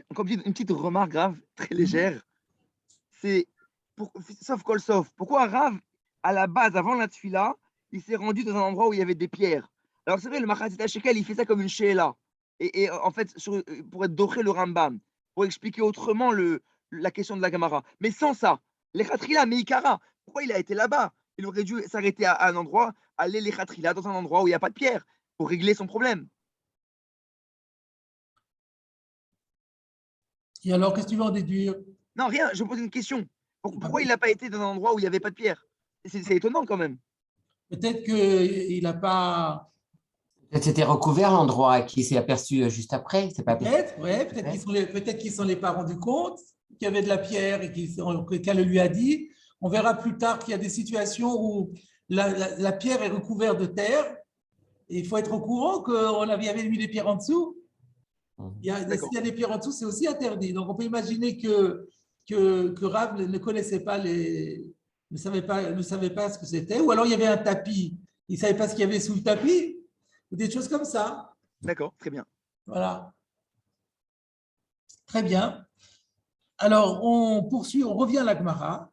S2: Encore une petite remarque grave, très légère. C'est, sauf kol sauf, pourquoi Rav, à la base, avant la tfila, il s'est rendu dans un endroit où il y avait des pierres. Alors c'est vrai, le Machatzit Shekel, il fait ça comme une she'ela. Et en fait, pour être doré le Rambam, pour expliquer autrement la question de la Gemara. Mais sans ça, l'Echatrila, Meikara, pourquoi il a été là-bas? Il aurait dû s'arrêter à un endroit, aller l'Echatrila dans un endroit où il n'y a pas de pierre, pour régler son problème.
S1: Et alors, qu'est-ce que tu veux en déduire?
S2: Non, rien, je pose une question. Pourquoi il n'a pas été dans un endroit où il n'y avait pas de pierre? C'est étonnant quand même.
S1: Peut-être qu'il n'a pas.
S7: Peut-être c'était recouvert l'endroit qui s'est aperçu juste après. C'est pas
S1: Peut-être, ouais, peut-être qu'ils ne s'en est pas rendu compte qu'il y avait de la pierre et qu'elle lui a dit. On verra plus tard qu'il y a des situations où la pierre est recouverte de terre et il faut être au courant qu'on avait mis des pierres en dessous. S'il y a des pierres en dessous, c'est aussi interdit. Donc, on peut imaginer que Rav ne connaissait pas ne savait pas ce que c'était. Ou alors, il y avait un tapis. Il ne savait pas ce qu'il y avait sous le tapis. Ou des choses comme ça.
S2: D'accord, très bien.
S1: Voilà. Très bien. Alors, on poursuit, on revient à la Gemara.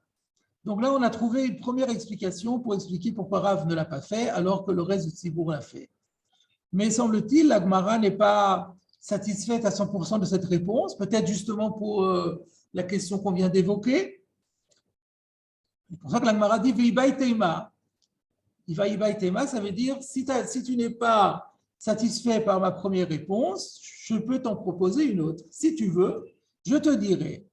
S1: Donc là, on a trouvé une première explication pour expliquer pourquoi Rav ne l'a pas fait alors que le reste du Tzibour l'a fait. Mais semble-t-il, la Gemara n'est pas satisfaite à 100% de cette réponse, peut-être justement pour la question qu'on vient d'évoquer. C'est pour ça que la Gemara dit Veibai Teima. Veibai Teima, ça veut dire si tu n'es pas satisfait par ma première réponse, je peux t'en proposer une autre. Si tu veux, je te dirai.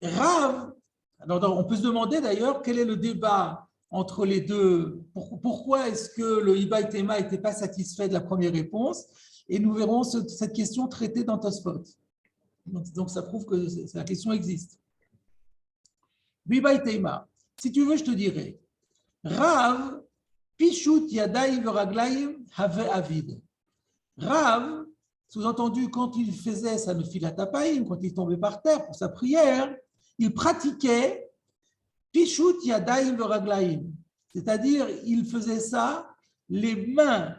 S1: Rav, alors on peut se demander d'ailleurs quel est le débat entre les deux. Pourquoi est-ce que le Veibai Teima n'était pas satisfait de la première réponse? Et nous verrons cette question traitée dans Tosfot. Donc, ça prouve que la question existe. Veibai Teima. Si tu veux, je te dirai. Rav, Pishut Yadai Veraglaim Have Avid. Rav, sous-entendu, quand il faisait sa nefilat apayim, quand il tombait par terre pour sa prière, il pratiquait Pishut Yadai Veraglaim. C'est-à-dire, il faisait ça, les mains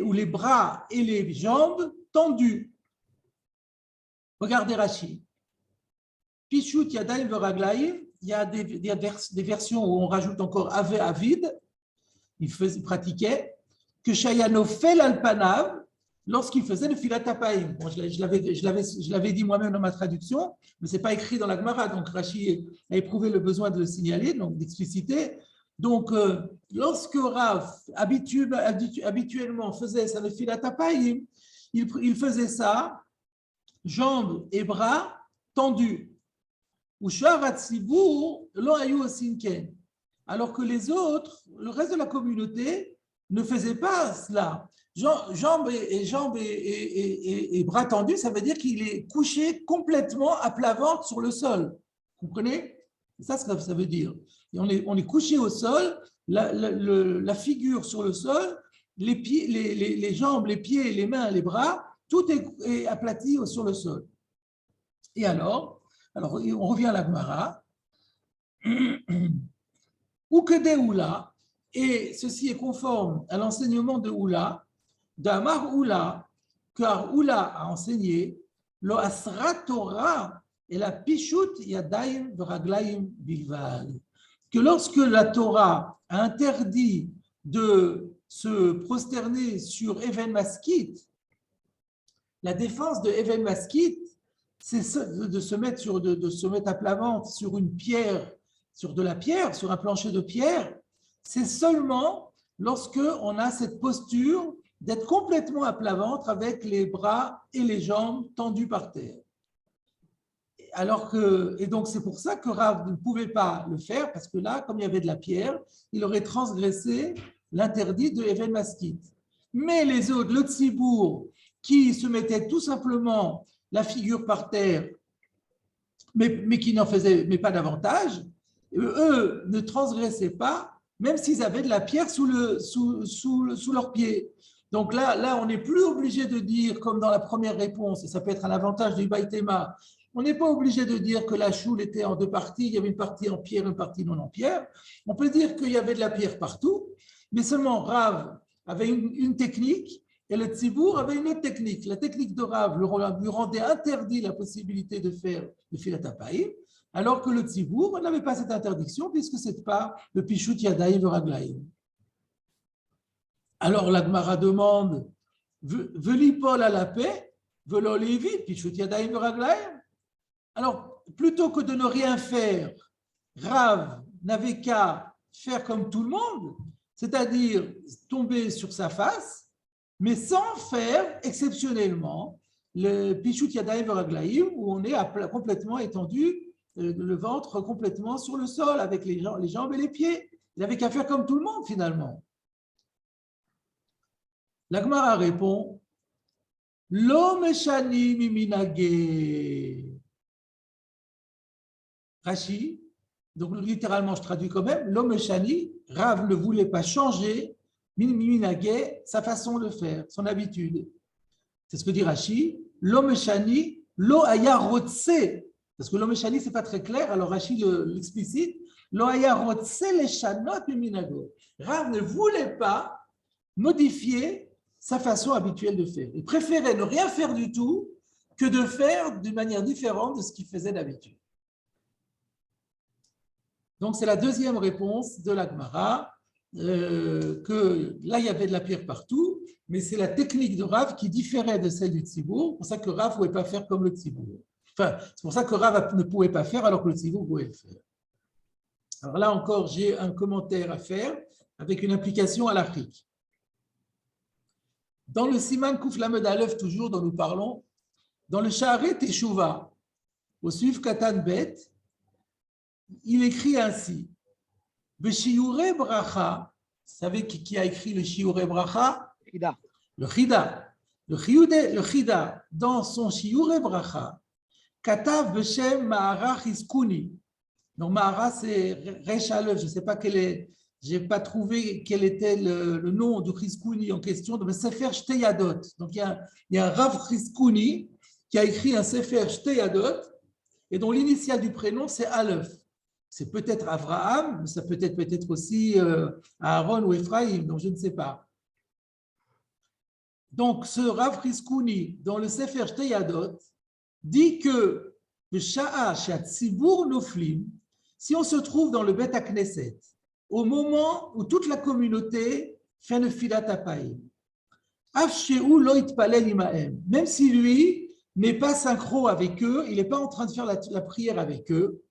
S1: ou les bras et les jambes tendus. Regardez Rashi. Pishut Yadayim Veraglaim, il y a des versions où on rajoute encore Ave Avid, il pratiquait, que Shayano Fel Alpanav, lorsqu'il faisait le filat apayim. Bon, je l'avais dit moi-même dans ma traduction, mais ce n'est pas écrit dans la Gemara, donc Rashi a éprouvé le besoin de le signaler, donc d'expliciter. Donc, lorsque Rav habituellement faisait ça, le filat apayim, il faisait ça, jambes et bras tendus. Alors que les autres, le reste de la communauté, ne faisait pas cela. Jambes et bras tendus, ça veut dire qu'il est couché complètement à plat ventre sur le sol. Vous comprenez? C'est ça ce que ça veut dire. Et on est couché au sol, la figure sur le sol, les jambes, les pieds, les mains, les bras, tout est aplati sur le sol. Et alors, on revient à la Gemara. Ou que des Oula, et ceci est conforme à l'enseignement de Oula, d'Amar Oula, car Oula a enseigné lo asra Torah et la pishut yadayim v'raglayim bilvad, que lorsque la Torah a interdit de se prosterner sur Even Maskit, la défense de Even Maskit, c'est de se mettre à plat ventre sur une pierre, sur de la pierre, sur un plancher de pierre. C'est seulement lorsque on a cette posture d'être complètement à plat ventre avec les bras et les jambes tendus par terre. Et donc c'est pour ça que Rav ne pouvait pas le faire, parce que là, comme il y avait de la pierre, il aurait transgressé l'interdit de Even Maskit. Mais les autres, le Tzibour, qui se mettaient tout simplement la figure par terre, mais qui n'en faisaient pas davantage, eux ne transgressaient pas, même s'ils avaient de la pierre sous leurs pieds. Donc là, on n'est plus obligé de dire, comme dans la première réponse, et ça peut être un avantage du Baïtéma, on n'est pas obligé de dire que la choule était en deux parties, il y avait une partie en pierre, une partie non en pierre. On peut dire qu'il y avait de la pierre partout, mais seulement Rav avait une technique et le Tzibour avait une autre technique. La technique de Rav lui rendait interdit la possibilité de faire le filat hapaïm, alors que le Tzibour n'avait pas cette interdiction puisque ce n'est pas le Pishut Yadayim V'Raglayim. Alors la Gemara demande Veli Paul à la paix, Velo Lévi, Pishut Yadayim V'Raglayim. Alors, plutôt que de ne rien faire, Rav n'avait qu'à faire comme tout le monde, c'est-à-dire tomber sur sa face, mais sans faire exceptionnellement le Pishut Yadayim V'Raglayim, où on est complètement étendu, le ventre complètement sur le sol, avec les jambes et les pieds. Il n'avait qu'à faire comme tout le monde, finalement. La Gemara répond Lo meshani miminage. Rashi, donc littéralement je traduis quand même, l'homme Shani, Rav ne voulait pas changer, Minage, sa façon de faire, son habitude. C'est ce que dit Rashi, l'homme Shani, lo aya rotse, parce que l'homme Shani, ce n'est pas très clair, alors Rashi l'explicite, lo aya rotse les shanot minago. Rav ne voulait pas modifier sa façon habituelle de faire. Il préférait ne rien faire du tout que de faire d'une manière différente de ce qu'il faisait d'habitude. Donc, c'est la deuxième réponse de la Gemara, que là, il y avait de la pierre partout, mais c'est la technique de Rav qui différait de celle du Tzibour. C'est pour ça que Rav ne pouvait pas faire comme le Tzibour. Enfin, c'est pour ça que Rav ne pouvait pas faire alors que le Tzibour pouvait le faire. Alors là encore, j'ai un commentaire à faire avec une implication à l'Afrique. Dans le Siman Kouf Lamed Aleph, toujours dont nous parlons, dans le Sha'arei Teshuvah, au Suif Katan Bet, il écrit ainsi B'Shiyurei Bracha, vous savez qui a écrit le Shiyurei Bracha? Le Chida. Le Chida, dans son Shiyurei Bracha, Katav B'Shem Ma'ara Chizkuni. Donc Ma'ara, c'est Resh Aleph, je ne sais pas je n'ai pas trouvé quel était le nom du Chizkuni en question, de Sefer Shteyadot. Donc il y a un Rav Chizkuni qui a écrit un Sefer Shteyadot et dont l'initiale du prénom c'est Aleph. C'est peut-être Avraham, mais ça peut être aussi Aaron ou Ephraim, donc je ne sais pas. Donc, ce Rav Chizkuni, dans le Sefer Shteyadot, dit que le Sha'a Shatzibur Noflim, si on se trouve dans le Bet HaKnesset, au moment où toute la communauté fait le Filat Hapaïm, Afsheu lo itpalel imahem, même si lui n'est pas synchro avec eux, il n'est pas en train de faire la prière avec eux,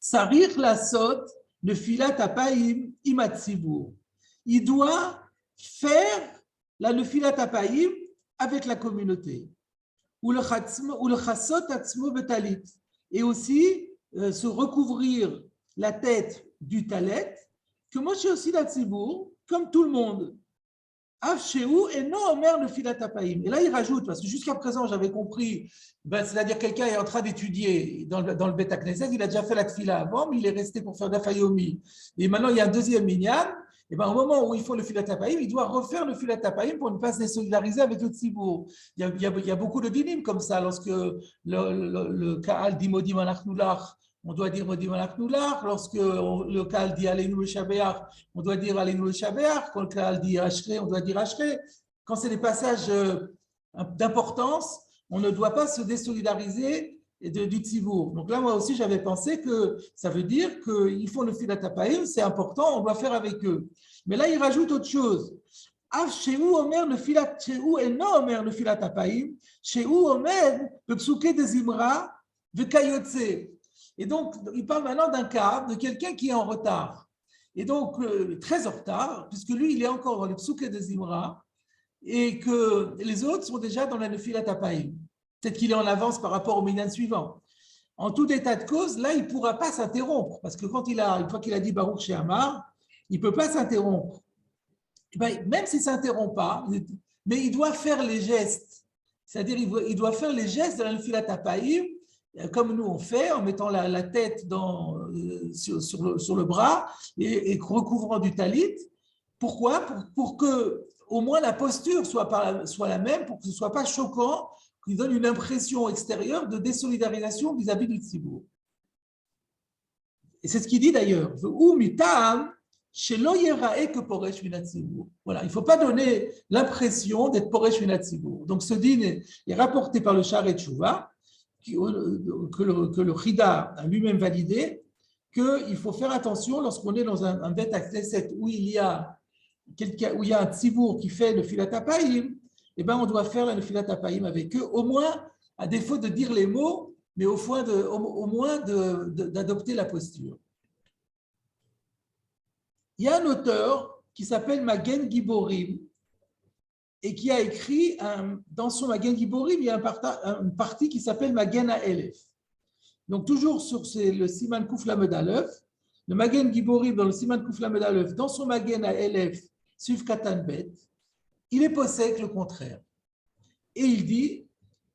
S1: Sarir Lasot, le Filat Hapaïm imatzibur. Il doit faire le Filat Hapaïm avec la communauté. Ou le Chassot Atzmo Betalit. Et aussi se recouvrir la tête du talet, que moi je suis aussi l'Atzibur, comme tout le monde. Afsheu et non Omer le Filat Hapaïm. Et là il rajoute, parce que jusqu'à présent j'avais compris, c'est-à-dire quelqu'un est en train d'étudier dans le Bet HaKnesset, il a déjà fait la Tfila avant, mais il est resté pour faire la Fayomi. Et maintenant il y a un deuxième minyan, Et ben, au moment où il faut le filat tapaïm, il doit refaire le filat tapaïm pour ne pas se désolidariser avec le tzibour. Il y a beaucoup de dinim comme ça. Lorsque le Kaal dit Modim Anachnulach, on doit dire Modim Anachnulach. Lorsque le Kaal dit Aleinu le Shabeach, on doit dire Aleinu le Shabeach. Quand le Kaal dit Ashre, on doit dire Ashre. Quand c'est des passages d'importance, on ne doit pas se désolidariser du tzibour. Donc là, moi aussi, j'avais pensé que ça veut dire qu'ils font le filat tapaïm, c'est important, on doit faire avec eux. Mais là, il rajoute autre chose. Av shehu omer le filat, shehu eno omer le filat tapaïm, shehu omer le psuké de Zimra, vekayotse. Et donc, il parle maintenant d'un cas de quelqu'un qui est en retard. Et donc, très en retard, puisque lui, il est encore dans le psuké de Zimra, et que les autres sont déjà dans la filat tapaïm. Peut-être qu'il est en avance par rapport au minan suivant. En tout état de cause, là, il ne pourra pas s'interrompre, parce que une fois qu'il a dit Baruch She'amar, il ne peut pas s'interrompre. Même s'il ne s'interrompt pas, mais il doit faire les gestes. C'est-à-dire, il doit faire les gestes de la Nefilat HaPa'im, comme nous on fait, en mettant la tête sur le bras et recouvrant du talit. Pourquoi ? Pour que au moins la posture soit la même, pour que ce ne soit pas choquant, qu'il donne une impression extérieure de désolidarisation vis-à-vis du tzibour. Et c'est ce qu'il dit d'ailleurs. Voilà, il ne faut pas donner l'impression d'être poresh minat tzibour. Donc ce din est rapporté par le Sha'arei Teshuvah, que le Chida a lui-même validé, qu'il faut faire attention lorsqu'on est dans un bet Knesset où il y a un tzibour qui fait le filat HaPa'im, eh ben, on doit faire la Nefilat HaPa'im avec eux, au moins, à défaut de dire les mots, mais au moins d'adopter la posture. Il y a un auteur qui s'appelle Magen Giborim et qui a écrit, dans son Magen Giborim, il y a une partie qui s'appelle Magen HaElef. Donc, toujours sur le Siman Kuf Lamed Aleph, le Magen Giborim dans le Siman Kuf Lamed Aleph, dans son Magen HaElef, Suv Katan Bet, il est possède le contraire. Et il dit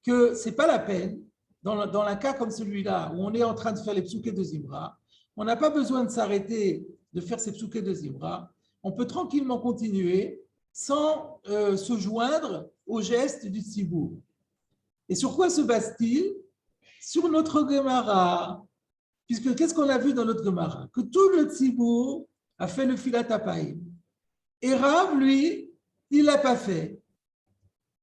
S1: que ce n'est pas la peine, dans un cas comme celui-là, où on est en train de faire les psoukés de Zimra, on n'a pas besoin de s'arrêter de faire ces psoukés de Zimra, on peut tranquillement continuer sans se joindre au geste du tzibour. Et sur quoi se base-t-il ? Sur notre Gemara. Puisque qu'est-ce qu'on a vu dans notre Gemara ? Que tout le tzibour a fait le filat HaPa'im. Et Rav, lui, il ne l'a pas fait.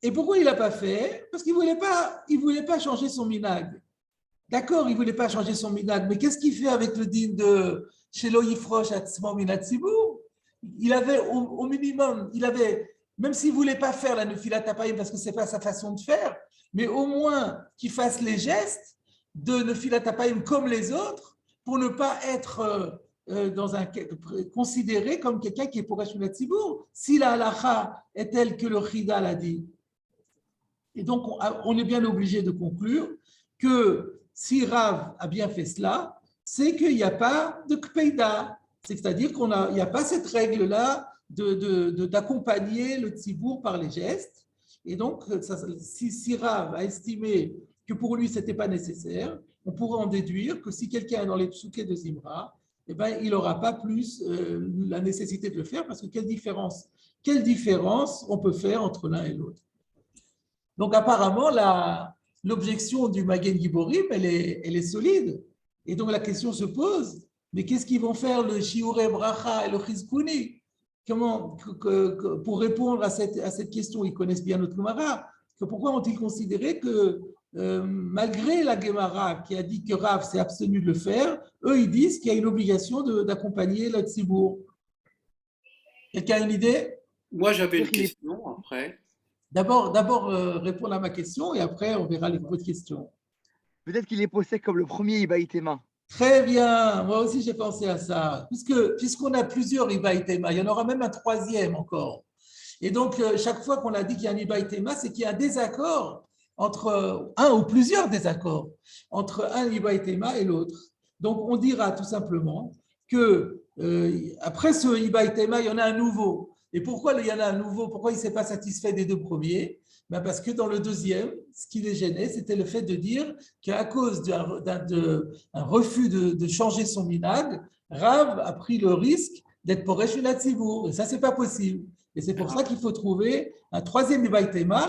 S1: Et pourquoi il ne l'a pas fait ? Parce qu'il ne voulait pas changer son minag. D'accord, il ne voulait pas changer son minag, mais qu'est-ce qu'il fait avec le din de Shelo Yifrosh Atzmo Minat Tzibour ? Il avait au minimum, même s'il ne voulait pas faire la Nefilat HaPa'im parce que ce n'est pas sa façon de faire, mais au moins qu'il fasse les gestes de Nefilat HaPa'im comme les autres pour ne pas être considéré comme quelqu'un qui est pour Minat Tzibour, si la halacha est telle que le Chida l'a dit. Et donc, on est bien obligé de conclure que si Rav a bien fait cela, c'est qu'il n'y a pas de kpeida, c'est-à-dire qu'il n'y a pas cette règle-là d'accompagner le tzibour par les gestes. Et donc, si Rav a estimé que pour lui, ce n'était pas nécessaire, on pourrait en déduire que si quelqu'un est dans les psoukés de Zimra, eh ben, il n'aura pas plus la nécessité de le faire, parce que quelle différence on peut faire entre l'un et l'autre. Donc apparemment, l'objection du Magen Giborim, elle est solide. Et donc la question se pose, mais qu'est-ce qu'ils vont faire le Shiurei Bracha et le Chizkuni ? Pour répondre à cette question, ils connaissent bien notre Gemara, pourquoi ont-ils considéré que malgré la Gemara qui a dit que Rav s'est abstenu de le faire, eux ils disent qu'il y a une obligation d'accompagner le Tzibour. Quelqu'un a une idée ?
S4: Moi j'avais une question après.
S1: D'abord répondre à ma question et après on verra les autres questions.
S2: Peut-être qu'il est possède comme le premier Ibaïtéma.
S1: Très bien, moi aussi j'ai pensé à ça. Puisqu'on a plusieurs Ibaïtéma, il y en aura même un troisième encore. Et donc chaque fois qu'on a dit qu'il y a un Ibaïtéma, c'est qu'il y a un désaccord entre un ou plusieurs désaccords entre un Ibaïtéma et l'autre. Donc on dira tout simplement que après ce Ibaïtéma, il y en a un nouveau. Et pourquoi il y en a un nouveau ? Pourquoi il ne s'est pas satisfait des deux premiers ? Parce que dans le deuxième, ce qui les gênait, c'était le fait de dire qu'à cause d'un refus de changer son minag, Rav a pris le risque d'être Poresh une Tzibour. Et ça, c'est pas possible. Et c'est pour ça qu'il faut trouver un troisième Ibaï Tema.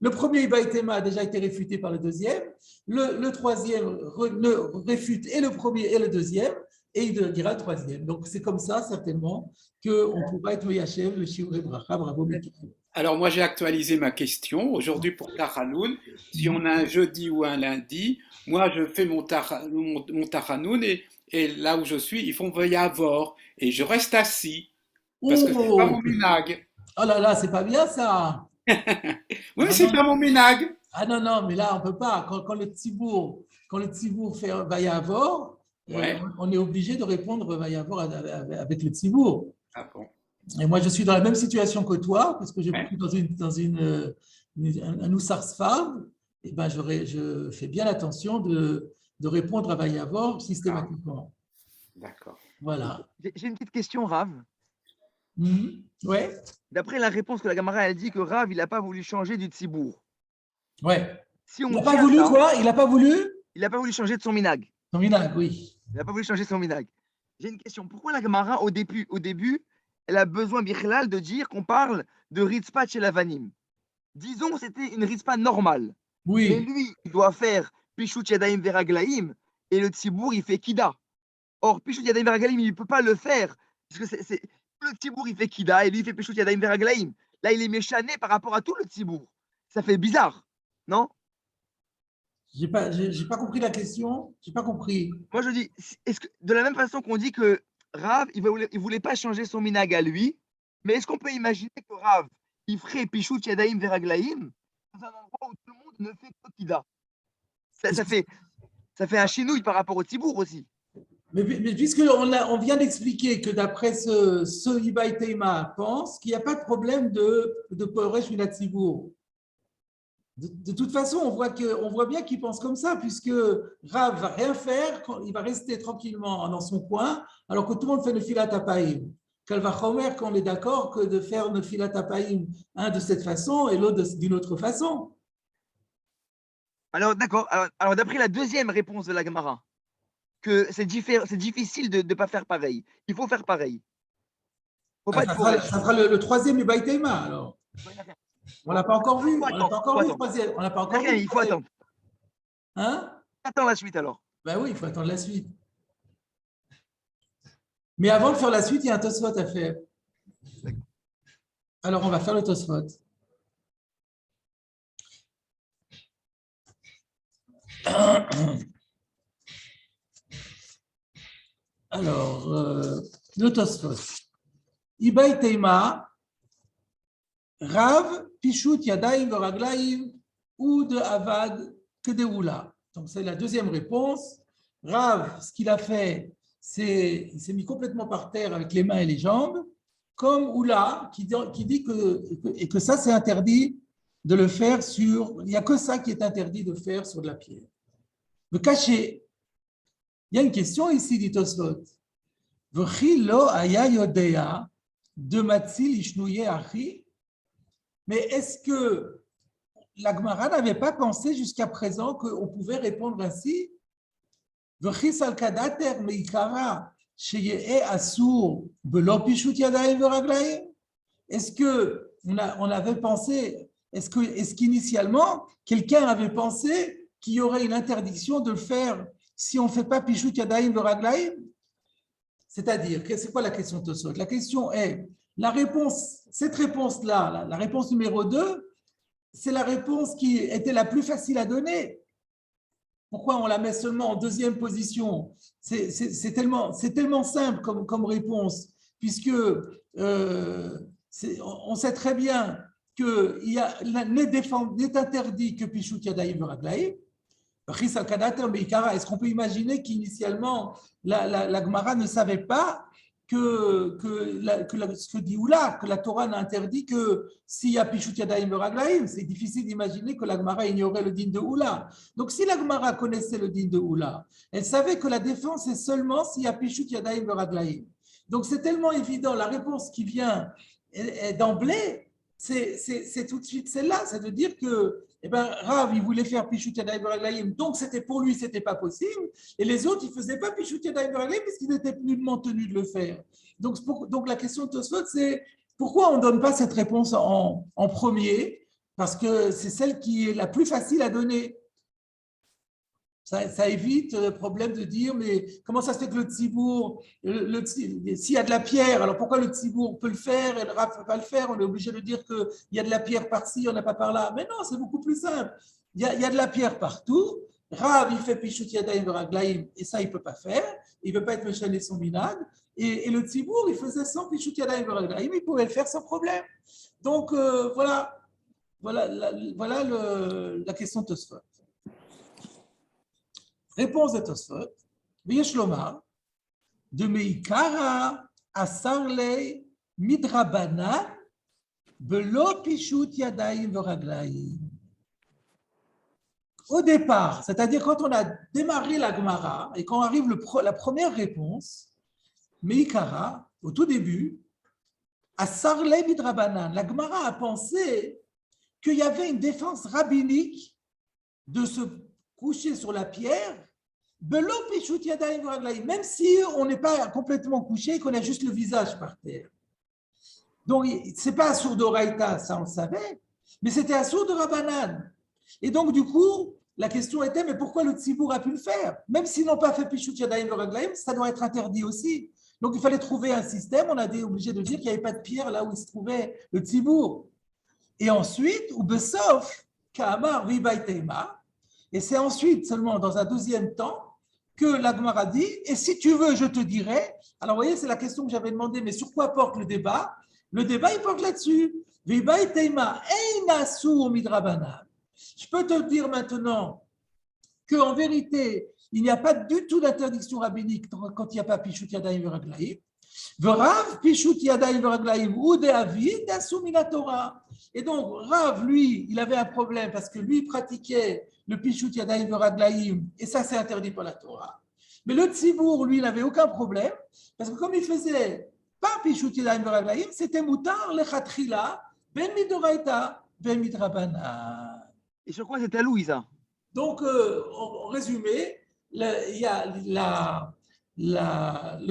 S1: Le premier Ibaï Tema a déjà été réfuté par le deuxième. Le troisième le réfute et le premier et le deuxième. Et il dira le troisième. Donc, c'est comme ça, certainement, qu'on pourra être Moyachev, le Shiur et Bracha. Bravo, Michael.
S4: Alors moi j'ai actualisé ma question. Aujourd'hui pour Tachanoun, si on a un jeudi ou un lundi, moi je fais mon Tachanoun et là où je suis, ils font Vayavor et je reste assis parce que c'est pas
S1: Oh,
S4: mon minag.
S1: oh là là, c'est pas bien ça.
S4: Oui,
S1: Ah
S4: c'est
S1: non,
S4: pas mon minag.
S1: ah non, non, mais là, on peut pas. Quand le Tzibour fait Vayavor,
S4: Ouais.
S1: on est obligé de répondre Vayavor avec le Tzibour.
S4: Ah bon.
S1: Et moi, je suis dans la même situation que toi, parce que je
S4: Ouais.
S1: suis un Oussar Sfard, et ben, je fais bien attention de répondre à Vayavor systématiquement.
S4: D'accord.
S1: Voilà.
S2: J'ai une petite question, Rav.
S1: Ouais,
S2: D'après la réponse que la Gamara, elle dit que Rav, il n'a pas voulu changer du Tzibour.
S1: ouais.
S2: Si
S1: Il
S2: on
S1: n'a pas
S2: tient
S1: voulu
S2: ça,
S1: quoi? Il n'a pas voulu?
S2: il n'a pas voulu changer de son minag.
S1: Son minag, oui.
S2: Il n'a pas voulu changer son minag. J'ai une question. Pourquoi la Gemara, au début, elle a besoin, Bichlal, de dire qu'on parle de Ritzpat chez Lavanim? Disons que c'était une Ritzpat normale. Mais
S1: Oui.
S2: lui, il doit faire Pishut Yadaim Veraglaim et le Tzibour, il fait Kida. Or, Pishut Yadaim Veraglaim, il ne peut pas le faire. Parce que le Tzibour, il fait Kida et lui, il fait Pishut Yadaim Veraglaim. Là, il est méchané par rapport à tout le Tzibour. Ça fait bizarre, non?
S1: J'ai pas compris la question. J'ai pas compris.
S2: Moi, je dis, est-ce que de la même façon qu'on dit que Rav, il ne voulait pas changer son minag à lui, mais est-ce qu'on peut imaginer que Rav, il ferait Pichut Yadaim Veraglaim dans un endroit où tout le monde ne fait que Kida? Ça fait un chinouille par rapport au Tibour aussi.
S1: Mais puisqu'on vient d'expliquer que d'après ce Ibaï Teima pense qu'il n'y a pas de problème de Poresh Minatsibour. De toute façon, on voit bien qu'il pense comme ça, puisque Rav va rien faire, il va rester tranquillement dans son coin, alors que tout le monde fait le filat apaïm. Kalvachomer, qu'on est d'accord que de faire le filat apaïm, un de cette façon et l'autre d'une autre façon.
S2: Alors, d'accord. Alors, d'après la deuxième réponse de la Gemara, que c'est difficile de ne pas faire pareil. Il faut faire pareil. Faut pas
S1: Ça
S2: être Poresh.
S1: fera le troisième Ibaï Teima, alors. On l'a pas encore vu. On l'a pas encore vu le troisième. On l'a pas encore vu.
S2: Il faut attendre.
S1: Hein?
S2: Attends la suite alors.
S1: Ben oui, il faut attendre la suite. Mais avant de faire la suite, il y a un Tosfot à faire. Alors, on va faire le Tosfot. Alors, le Tosfot. Ibaï Teima, Rav, Pishut, Yadaim, Veraglaim, ou de Avad, que de Oula. Donc, c'est la deuxième réponse. Rav, ce qu'il a fait, c'est il s'est mis complètement par terre avec les mains et les jambes, comme Oula, qui dit que ça, c'est interdit de le faire sur. Il n'y a que ça qui est interdit de faire sur de la pierre. Le cacher. Il y a une question ici, dit Tosfot. V'chi lo aya yodea de matzil ishnouye achi. Mais est-ce que la Gemara n'avait pas pensé jusqu'à présent qu'on pouvait répondre ainsi? V'chi salkadater meikara sheyeh asur belo pishut yadayim veraglaim. Est-ce que on avait pensé? Est-ce qu'initialement quelqu'un avait pensé qu'il y aurait une interdiction de le faire si on ne fait pas pishut yadayim veraglaim? C'est-à-dire, c'est quoi la question de Tosfot? La question est, la réponse, cette réponse-là, la réponse numéro 2, c'est la réponse qui était la plus facile à donner. Pourquoi on la met seulement en deuxième position? C'est tellement simple comme réponse, puisque on sait très bien n'est interdit que Pishut Yadaïm Veraglaïm. Est-ce qu'on peut imaginer qu'initialement, la Gemara ne savait pas ce que dit Oula, que la Torah n'a interdit que s'il y a Pishut Yadayim Veraglaïm? C'est difficile d'imaginer que la Gemara ignorait le din de Oula. Donc, si la Gemara connaissait le din de Oula, elle savait que la défense est seulement s'il y a Pishut Yadayim Veraglaïm. Donc, c'est tellement évident, la réponse qui vient d'emblée, c'est tout de suite celle-là. Ça veut dire que eh ben, Rav, il voulait faire Pishut Yadayim Veraglaim, donc c'était pour lui, c'était pas possible. Et les autres, ils ne faisaient pas Pishut Yadayim Veraglaim parce qu'ils n'étaient nullement tenus de le faire. Donc la question de Tosfot, c'est pourquoi on ne donne pas cette réponse en premier? Parce que c'est celle qui est la plus facile à donner. Ça évite le problème de dire, mais comment ça se fait que le tzibour, s'il y a de la pierre, alors pourquoi le tzibour peut le faire et le Rav ne peut pas le faire? On est obligé de dire qu'il y a de la pierre par-ci, on n'a pas par-là. Mais non, c'est beaucoup plus simple. Il y a de la pierre partout. Rav, il fait Pishut Yadayim Veraglaim, et ça, il ne peut pas faire. Il ne peut pas être Meshane son binag. Et le tzibour, il faisait sans Pishut Yadayim Veraglaim, il pouvait le faire sans problème. Donc, voilà la question de Tosfot. Réponse de Tosfot, V'yesh lomar, de meikara asarle midrabanan belo pishut yadayim veraglaim. Au départ, c'est-à-dire quand on a démarré la Gemara et quand arrive la première réponse, meikara, au tout début, asarle midrabanan, la Gemara a pensé qu'il y avait une défense rabbinique de se coucher sur la pierre, même si on n'est pas complètement couché et qu'on a juste le visage par terre. Donc, ce n'est pas Assour d'Oraïta, ça on le savait, mais c'était Assour de Rabbanan. Et donc, du coup, la question était, mais pourquoi le Tzibour a pu le faire? Même s'ils n'ont pas fait Pishut Yadayim Veraglaim, ça doit être interdit aussi. Donc, il fallait trouver un système, on a été obligé de dire qu'il n'y avait pas de pierre là où il se trouvait le Tzibour. Et ensuite, ou Besof, Ka'amar Ribaïteima, et c'est ensuite, seulement dans un deuxième temps, que la Gemara dit, et si tu veux, je te dirai. Alors, vous voyez, c'est la question que j'avais demandé, mais sur quoi porte le débat? Le débat, il porte là-dessus. Je peux te dire maintenant qu'en vérité, il n'y a pas du tout d'interdiction rabbinique quand il n'y a pas Pishut Yadayim Veraglaim. V'Rav Pishut Yadayim Veraglaim ou de'avid d'asou mina Torah. Et donc, Rav, lui, il avait un problème parce que lui pratiquait le Pishut Yadayim Veraglaim et ça, c'est interdit par la Torah. Mais le Tzibour, lui, il n'avait aucun problème parce que comme il faisait pas Pishut Yadayim Veraglaim, c'était Moutar Lechatchila ben midoraita ben midrabanan.
S2: Et sur quoi c'était Louisa?
S1: Donc, en résumé, le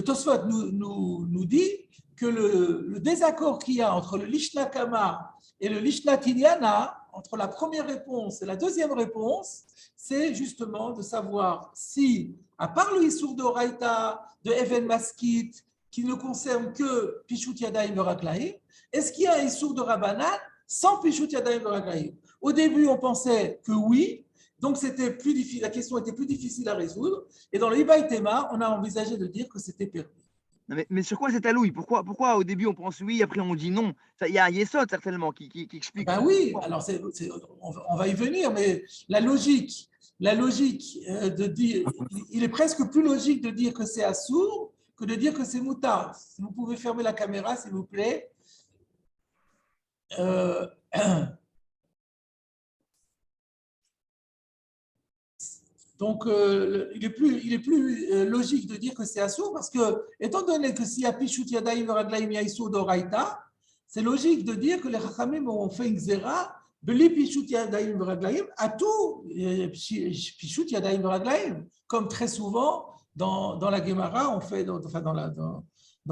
S1: Tosfot nous dit que le désaccord qu'il y a entre le Lishna Kama et le Lishna Tinyana, entre la première réponse et la deuxième réponse, c'est justement de savoir si, à part le Issour d'Oraïta, de Even Maskit, qui ne concerne que Pishut Yadayim Veraglaim, est-ce qu'il y a un Issour de Rabbanan sans Pishut Yadayim Veraglaim? Au début, on pensait que oui, donc c'était plus difficile, la question était plus difficile à résoudre. Et dans le Ibaï Tema, on a envisagé de dire que c'était permis.
S2: Mais sur quoi c'est à Louis? Pourquoi au début on pense oui, après on dit non? Il y a un Yesod certainement qui explique.
S1: Ben oui, alors on va y venir, mais la logique de dire, il est presque plus logique de dire que c'est assour que de dire que c'est moutard. Si vous pouvez fermer la caméra, s'il vous plaît. Donc, il est plus logique de dire que c'est assour parce que, étant donné que s'il y a Pishut Yadayim Veraglaim Yaïsou d'Oraïta, c'est logique de dire que les Chachamim ont fait une xéra, Beli Pishut Yadayim Veraglaim, à tout Pishut Yadayim Veraglaim, comme très souvent dans la Gemara, on fait, dans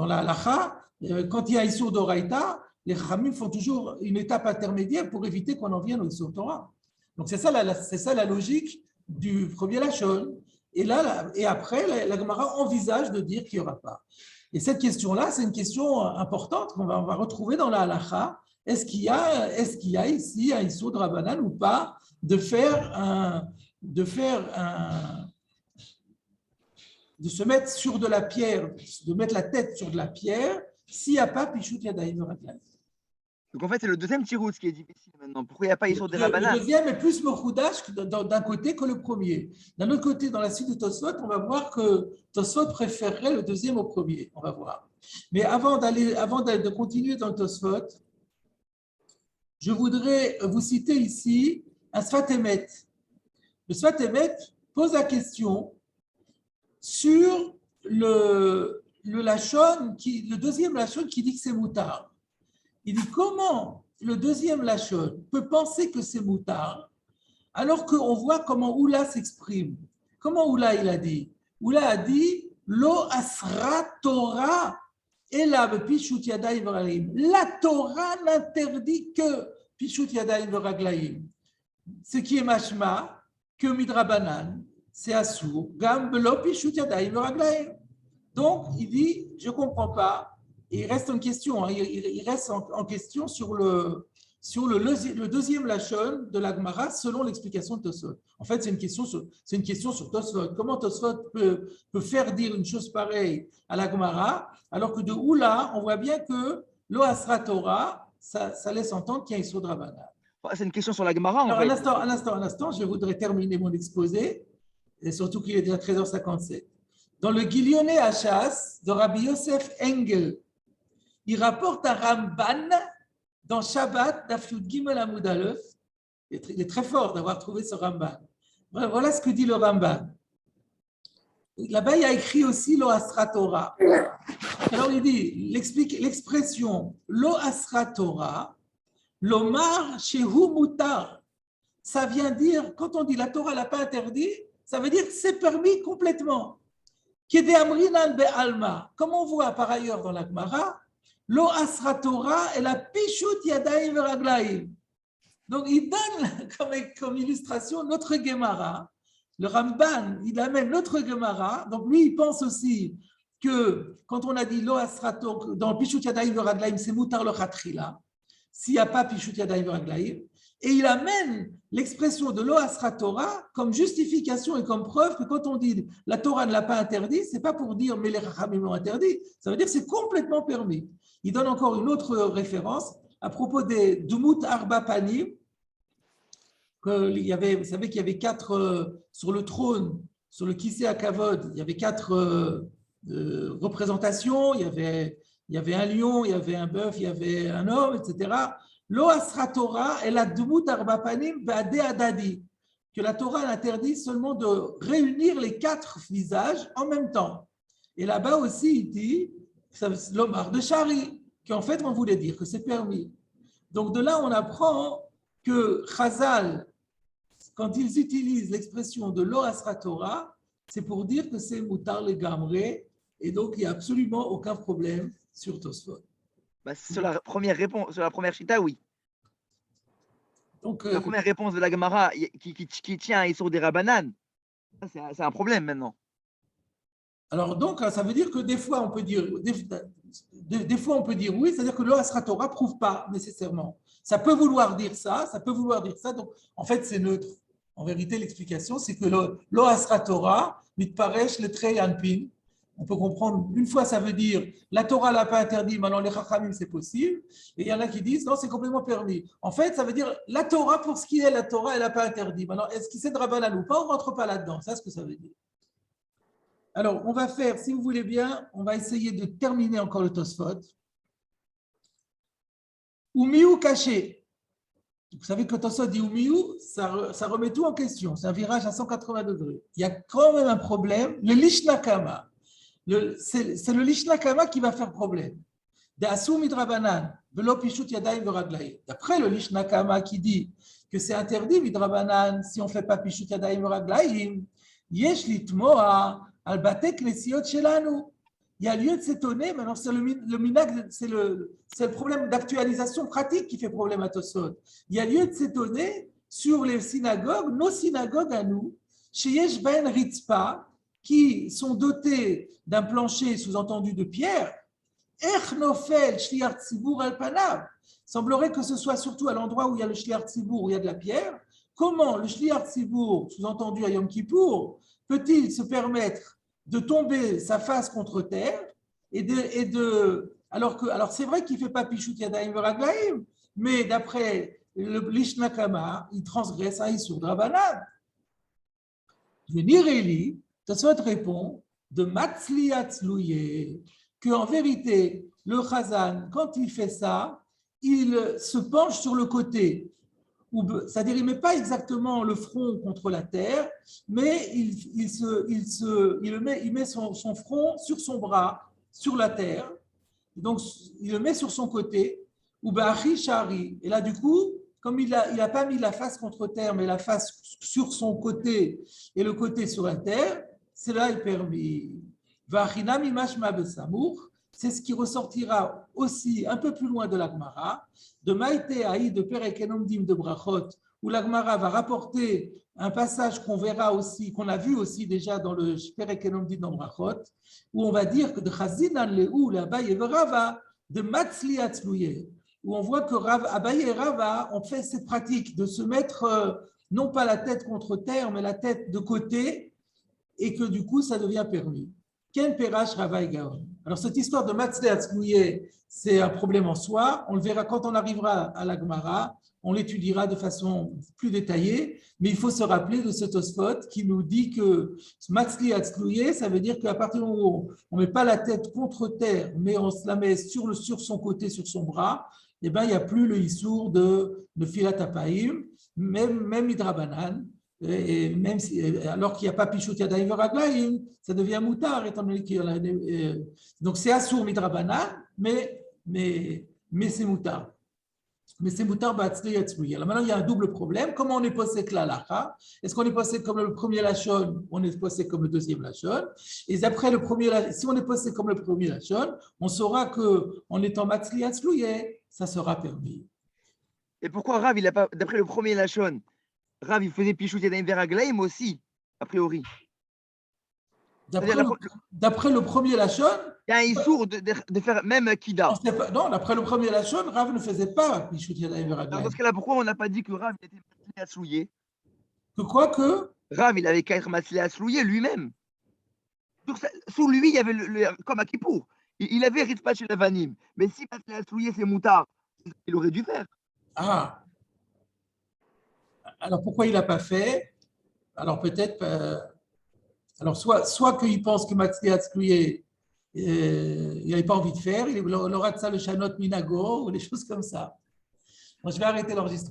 S1: la Halacha, quand il y a Yaïsou d'Oraïta, les Chachamim font toujours une étape intermédiaire pour éviter qu'on en vienne au Yaïsou Torah. Donc, c'est ça la logique du premier Lachon. Et après, la Gemara envisage de dire qu'il n'y aura pas. Et cette question-là, c'est une question importante qu'on va retrouver dans la Halacha. Est-ce qu'il y a ici un Issur de Rabbanan ou pas de se mettre sur de la pierre, de mettre la tête sur de la pierre, s'il n'y a pas Pishut Yadayim Veraglaim.
S2: Donc en fait, c'est le deuxième tirout qui est difficile maintenant. Pourquoi il n'y a pas Issur de Rabbanan?
S1: Le deuxième est plus Mechoudash d'un côté que le premier. D'un autre côté, dans la suite de Tosfot, on va voir que Tosfot préférerait le deuxième au premier. On va voir. Mais avant de continuer dans le Tosfot, je voudrais vous citer ici un Sfat Emet. Le Sfat Emet pose la question sur le deuxième Lachon qui dit que c'est moutard. Il dit comment le deuxième Lachon peut penser que c'est moutard Alors qu'on voit comment Oula s'exprime. Comment Oula il a dit? Oula a dit Lo asra Torah ela pishut yadayim v'raglaim. La Torah n'interdit que pishut yadayim v'raglaim. Ce qui est mashma, que midrabanan, c'est assour, gam belo pishut yadayim v'raglaim. Donc, il dit, je ne comprends pas. Et il reste en question, hein, il reste en question sur le deuxième lachon de la Gemara selon l'explication de Tosfot. En fait, c'est une question sur Tosfot. Comment Tosfot peut faire dire une chose pareille à la Gemara, alors que de Oula, on voit bien que lo asra Torah, ça laisse entendre qu'il y a un Yisod Rabbanan.
S2: C'est une question sur la Gemara.
S1: Alors, un instant, je voudrais terminer mon exposé, et surtout qu'il est déjà 13h57. Dans le Gilyoné Hachas de Rabbi Yosef Engel, il rapporte un Ramban dans Shabbat, Daf Yud Gimel Amud Aleph. Il est très fort d'avoir trouvé ce Ramban. Voilà ce que dit le Ramban. Là-bas, il y a écrit aussi Lo Asra Torah. Alors, il dit l'expression Lo Asra Torah, Lomar Shehu Mutar. Ça vient dire, quand on dit la Torah n'a pas interdit, ça veut dire que c'est permis complètement. Kede Amrinan Be'alma. Comme on voit par ailleurs dans la Gemara, Lo asra Torah et la pishut yadayim veraglaim. Donc, il donne comme illustration notre Gemara. Le Ramban, il amène notre Gemara. Donc, lui, il pense aussi que quand on a dit Lo asra Torah, dans pishut yadayim veraglaim, c'est mutar lo chatrila. S'il n'y a pas pishut yadayim veraglaim. Et il amène l'expression de Lo asra Torah comme justification et comme preuve que quand on dit la Torah ne l'a pas interdit, ce n'est pas pour dire mais les Chachamim l'ont interdit. Ça veut dire que c'est complètement permis. Il donne encore une autre référence à propos des Dumut Arba Panim. Vous savez qu'il y avait 4 sur le trône, sur le Kisei HaKavod, il y avait 4 représentations. Il y avait un lion, il y avait un bœuf, il y avait un homme, etc. Lo asra Torah et la Dumut Arba Panim Be'adeh Adadi. Que la Torah interdit seulement de réunir les 4 visages en même temps. Et là-bas aussi, il dit l'Omar de Shari, qu'en fait, on voulait dire que c'est permis. Donc, de là, on apprend que Chazal, quand ils utilisent l'expression de Lo asra Torah, c'est pour dire que c'est Mutar le Gamré, et donc il n'y a absolument aucun problème sur Tosfot.
S2: Sur la première réponse, sur la première chita, oui.
S1: Donc,
S2: la première réponse de la Gemara qui tient à Issour des Rabbanan, c'est un problème maintenant.
S1: Alors donc, ça veut dire que des fois on peut dire, des fois on peut dire oui, c'est-à-dire que Lo asra Torah prouve pas nécessairement. Ça peut vouloir dire ça, ça peut vouloir dire ça. Donc en fait c'est neutre. En vérité l'explication c'est que Lo asra Torah mitparesh le trei anpin. On peut comprendre, une fois ça veut dire la Torah l'a pas interdit, maintenant les Chachamim c'est possible. Et il y en a qui disent non, c'est complètement permis. En fait, ça veut dire la Torah, pour ce qui est la Torah, elle n'a pas interdit. Maintenant, est-ce qu'il c'est de Rabbanan ou pas, on ne rentre pas là-dedans. C'est ce que ça veut dire. Alors, on va faire, si vous voulez bien, on va essayer de terminer encore le Tosfot. Umiou caché. Vous savez que le Tosfot dit Umiou, ça remet tout en question. C'est un virage à 180 degrés. Il y a quand même un problème, le Lishna Kama. C'est le Lishna Kama qui va faire problème. D'après le Lishna Kama qui dit que c'est interdit midrabanan si on ne fait pas Pishut Yadayim Veraglaim, yesh litmoa al bate knesiot shelanu. Il y a lieu de s'étonner, maintenant c'est le problème d'actualisation pratique qui fait problème à Tosfot. Il y a lieu de s'étonner sur les synagogues, nos synagogues à nous, chez Yesh Ben Ritzpa, qui sont dotés d'un plancher sous-entendu de pierre. Echnofel shliar tzibur al panav. Semblerait que ce soit surtout à l'endroit où il y a le shliar tzibur, où il y a de la pierre. Comment le shliar tzibur, sous-entendu à Yom Kippour, peut-il se permettre de tomber sa face contre terre alors c'est vrai qu'il ne fait pas Pishut Yadayim Veraglaim, mais d'après le Lishna Kama, il transgresse un Issur Drabanan. Le Nireli, Tosfot répond de Matzliat Tzlouye, qu'en vérité, le Chazan, quand il fait ça, il se penche sur le côté. C'est-à-dire, il ne met pas exactement le front contre la terre, mais il met son front sur son bras, sur la terre. Donc, il le met sur son côté, ou Ba'achi Shari. Et là, du coup, comme il a pas mis la face contre terre, mais la face sur son côté et le côté sur la terre, cela est permis. Va'achina mimashma besamour, c'est ce qui ressortira aussi un peu plus loin de la Gemara, de Maïté Haï de Perek Enomdim de Brachot, où la Gemara va rapporter un passage qu'on verra aussi, qu'on a vu aussi déjà dans le Perek Enomdim de Brachot, où on va dire que de Chazinan Lehu, l'Abaye et Rava, de Matzli Atzlouye, où on voit que Abaye et Rava ont fait cette pratique de se mettre non pas la tête contre terre, mais la tête de côté, et que du coup, ça devient permis. Ken Perash Rava et Gaon. Alors, cette histoire de Matzli Atzlouye, c'est un problème en soi. On le verra quand on arrivera à la Gemara. On l'étudiera de façon plus détaillée, mais il faut se rappeler de ce Tosfot qui nous dit que Matzli Atzlouye, ça veut dire qu'à partir du moment où on ne met pas la tête contre terre, mais on se la met sur son côté, sur son bras, eh ben, il n'y a plus le issour de Filat Apaim, même Hidrabanan, et même alors qu'il n'y a pas Pichut Yadayim Veraglaim, ça devient moutard, étant donné qu'il y a donc c'est Assour Midrabanan, mais c'est moutard. Mais c'est moutar ba'atzli yatzlouye. Alors maintenant, il y a un double problème. Comment on est posé que l'alacha? Est-ce qu'on est posé comme le premier lachon ou on est posé comme le deuxième lachon? Et après le premier, si on est posé comme le premier lachon, on saura qu'en étant matzli yatzlouye, ça sera permis.
S2: Et pourquoi Rav, il a pas, d'après le premier Lachon, Rav, il faisait Pichut Yadayim Veraglaim aussi, a priori.
S1: D'après le premier lachon,
S2: il y a un issour de faire même Kida.
S1: Non, d'après le premier lachon, Rav ne faisait pas Pichut Yadayim Veraglaim.
S2: Dans ce cas-là, pourquoi on n'a pas dit que Rav était matzli atzlouye?
S1: Que quoi que
S2: Rav, il avait qu'à être matzli atzlouye lui-même. Sous lui, il y avait comme à Kippour. Il avait Ritpat chez Lavanim. Mais si matzli atzlouye, c'est moutard, il aurait dû faire.
S1: Ah. Alors pourquoi il n'a pas fait? Alors peut-être, alors soit qu'il pense que Matzli Atzlouye, il n'avait pas envie de faire, il aura de ça le Shanot Minago ou des choses comme ça. Bon, je vais arrêter l'enregistrement.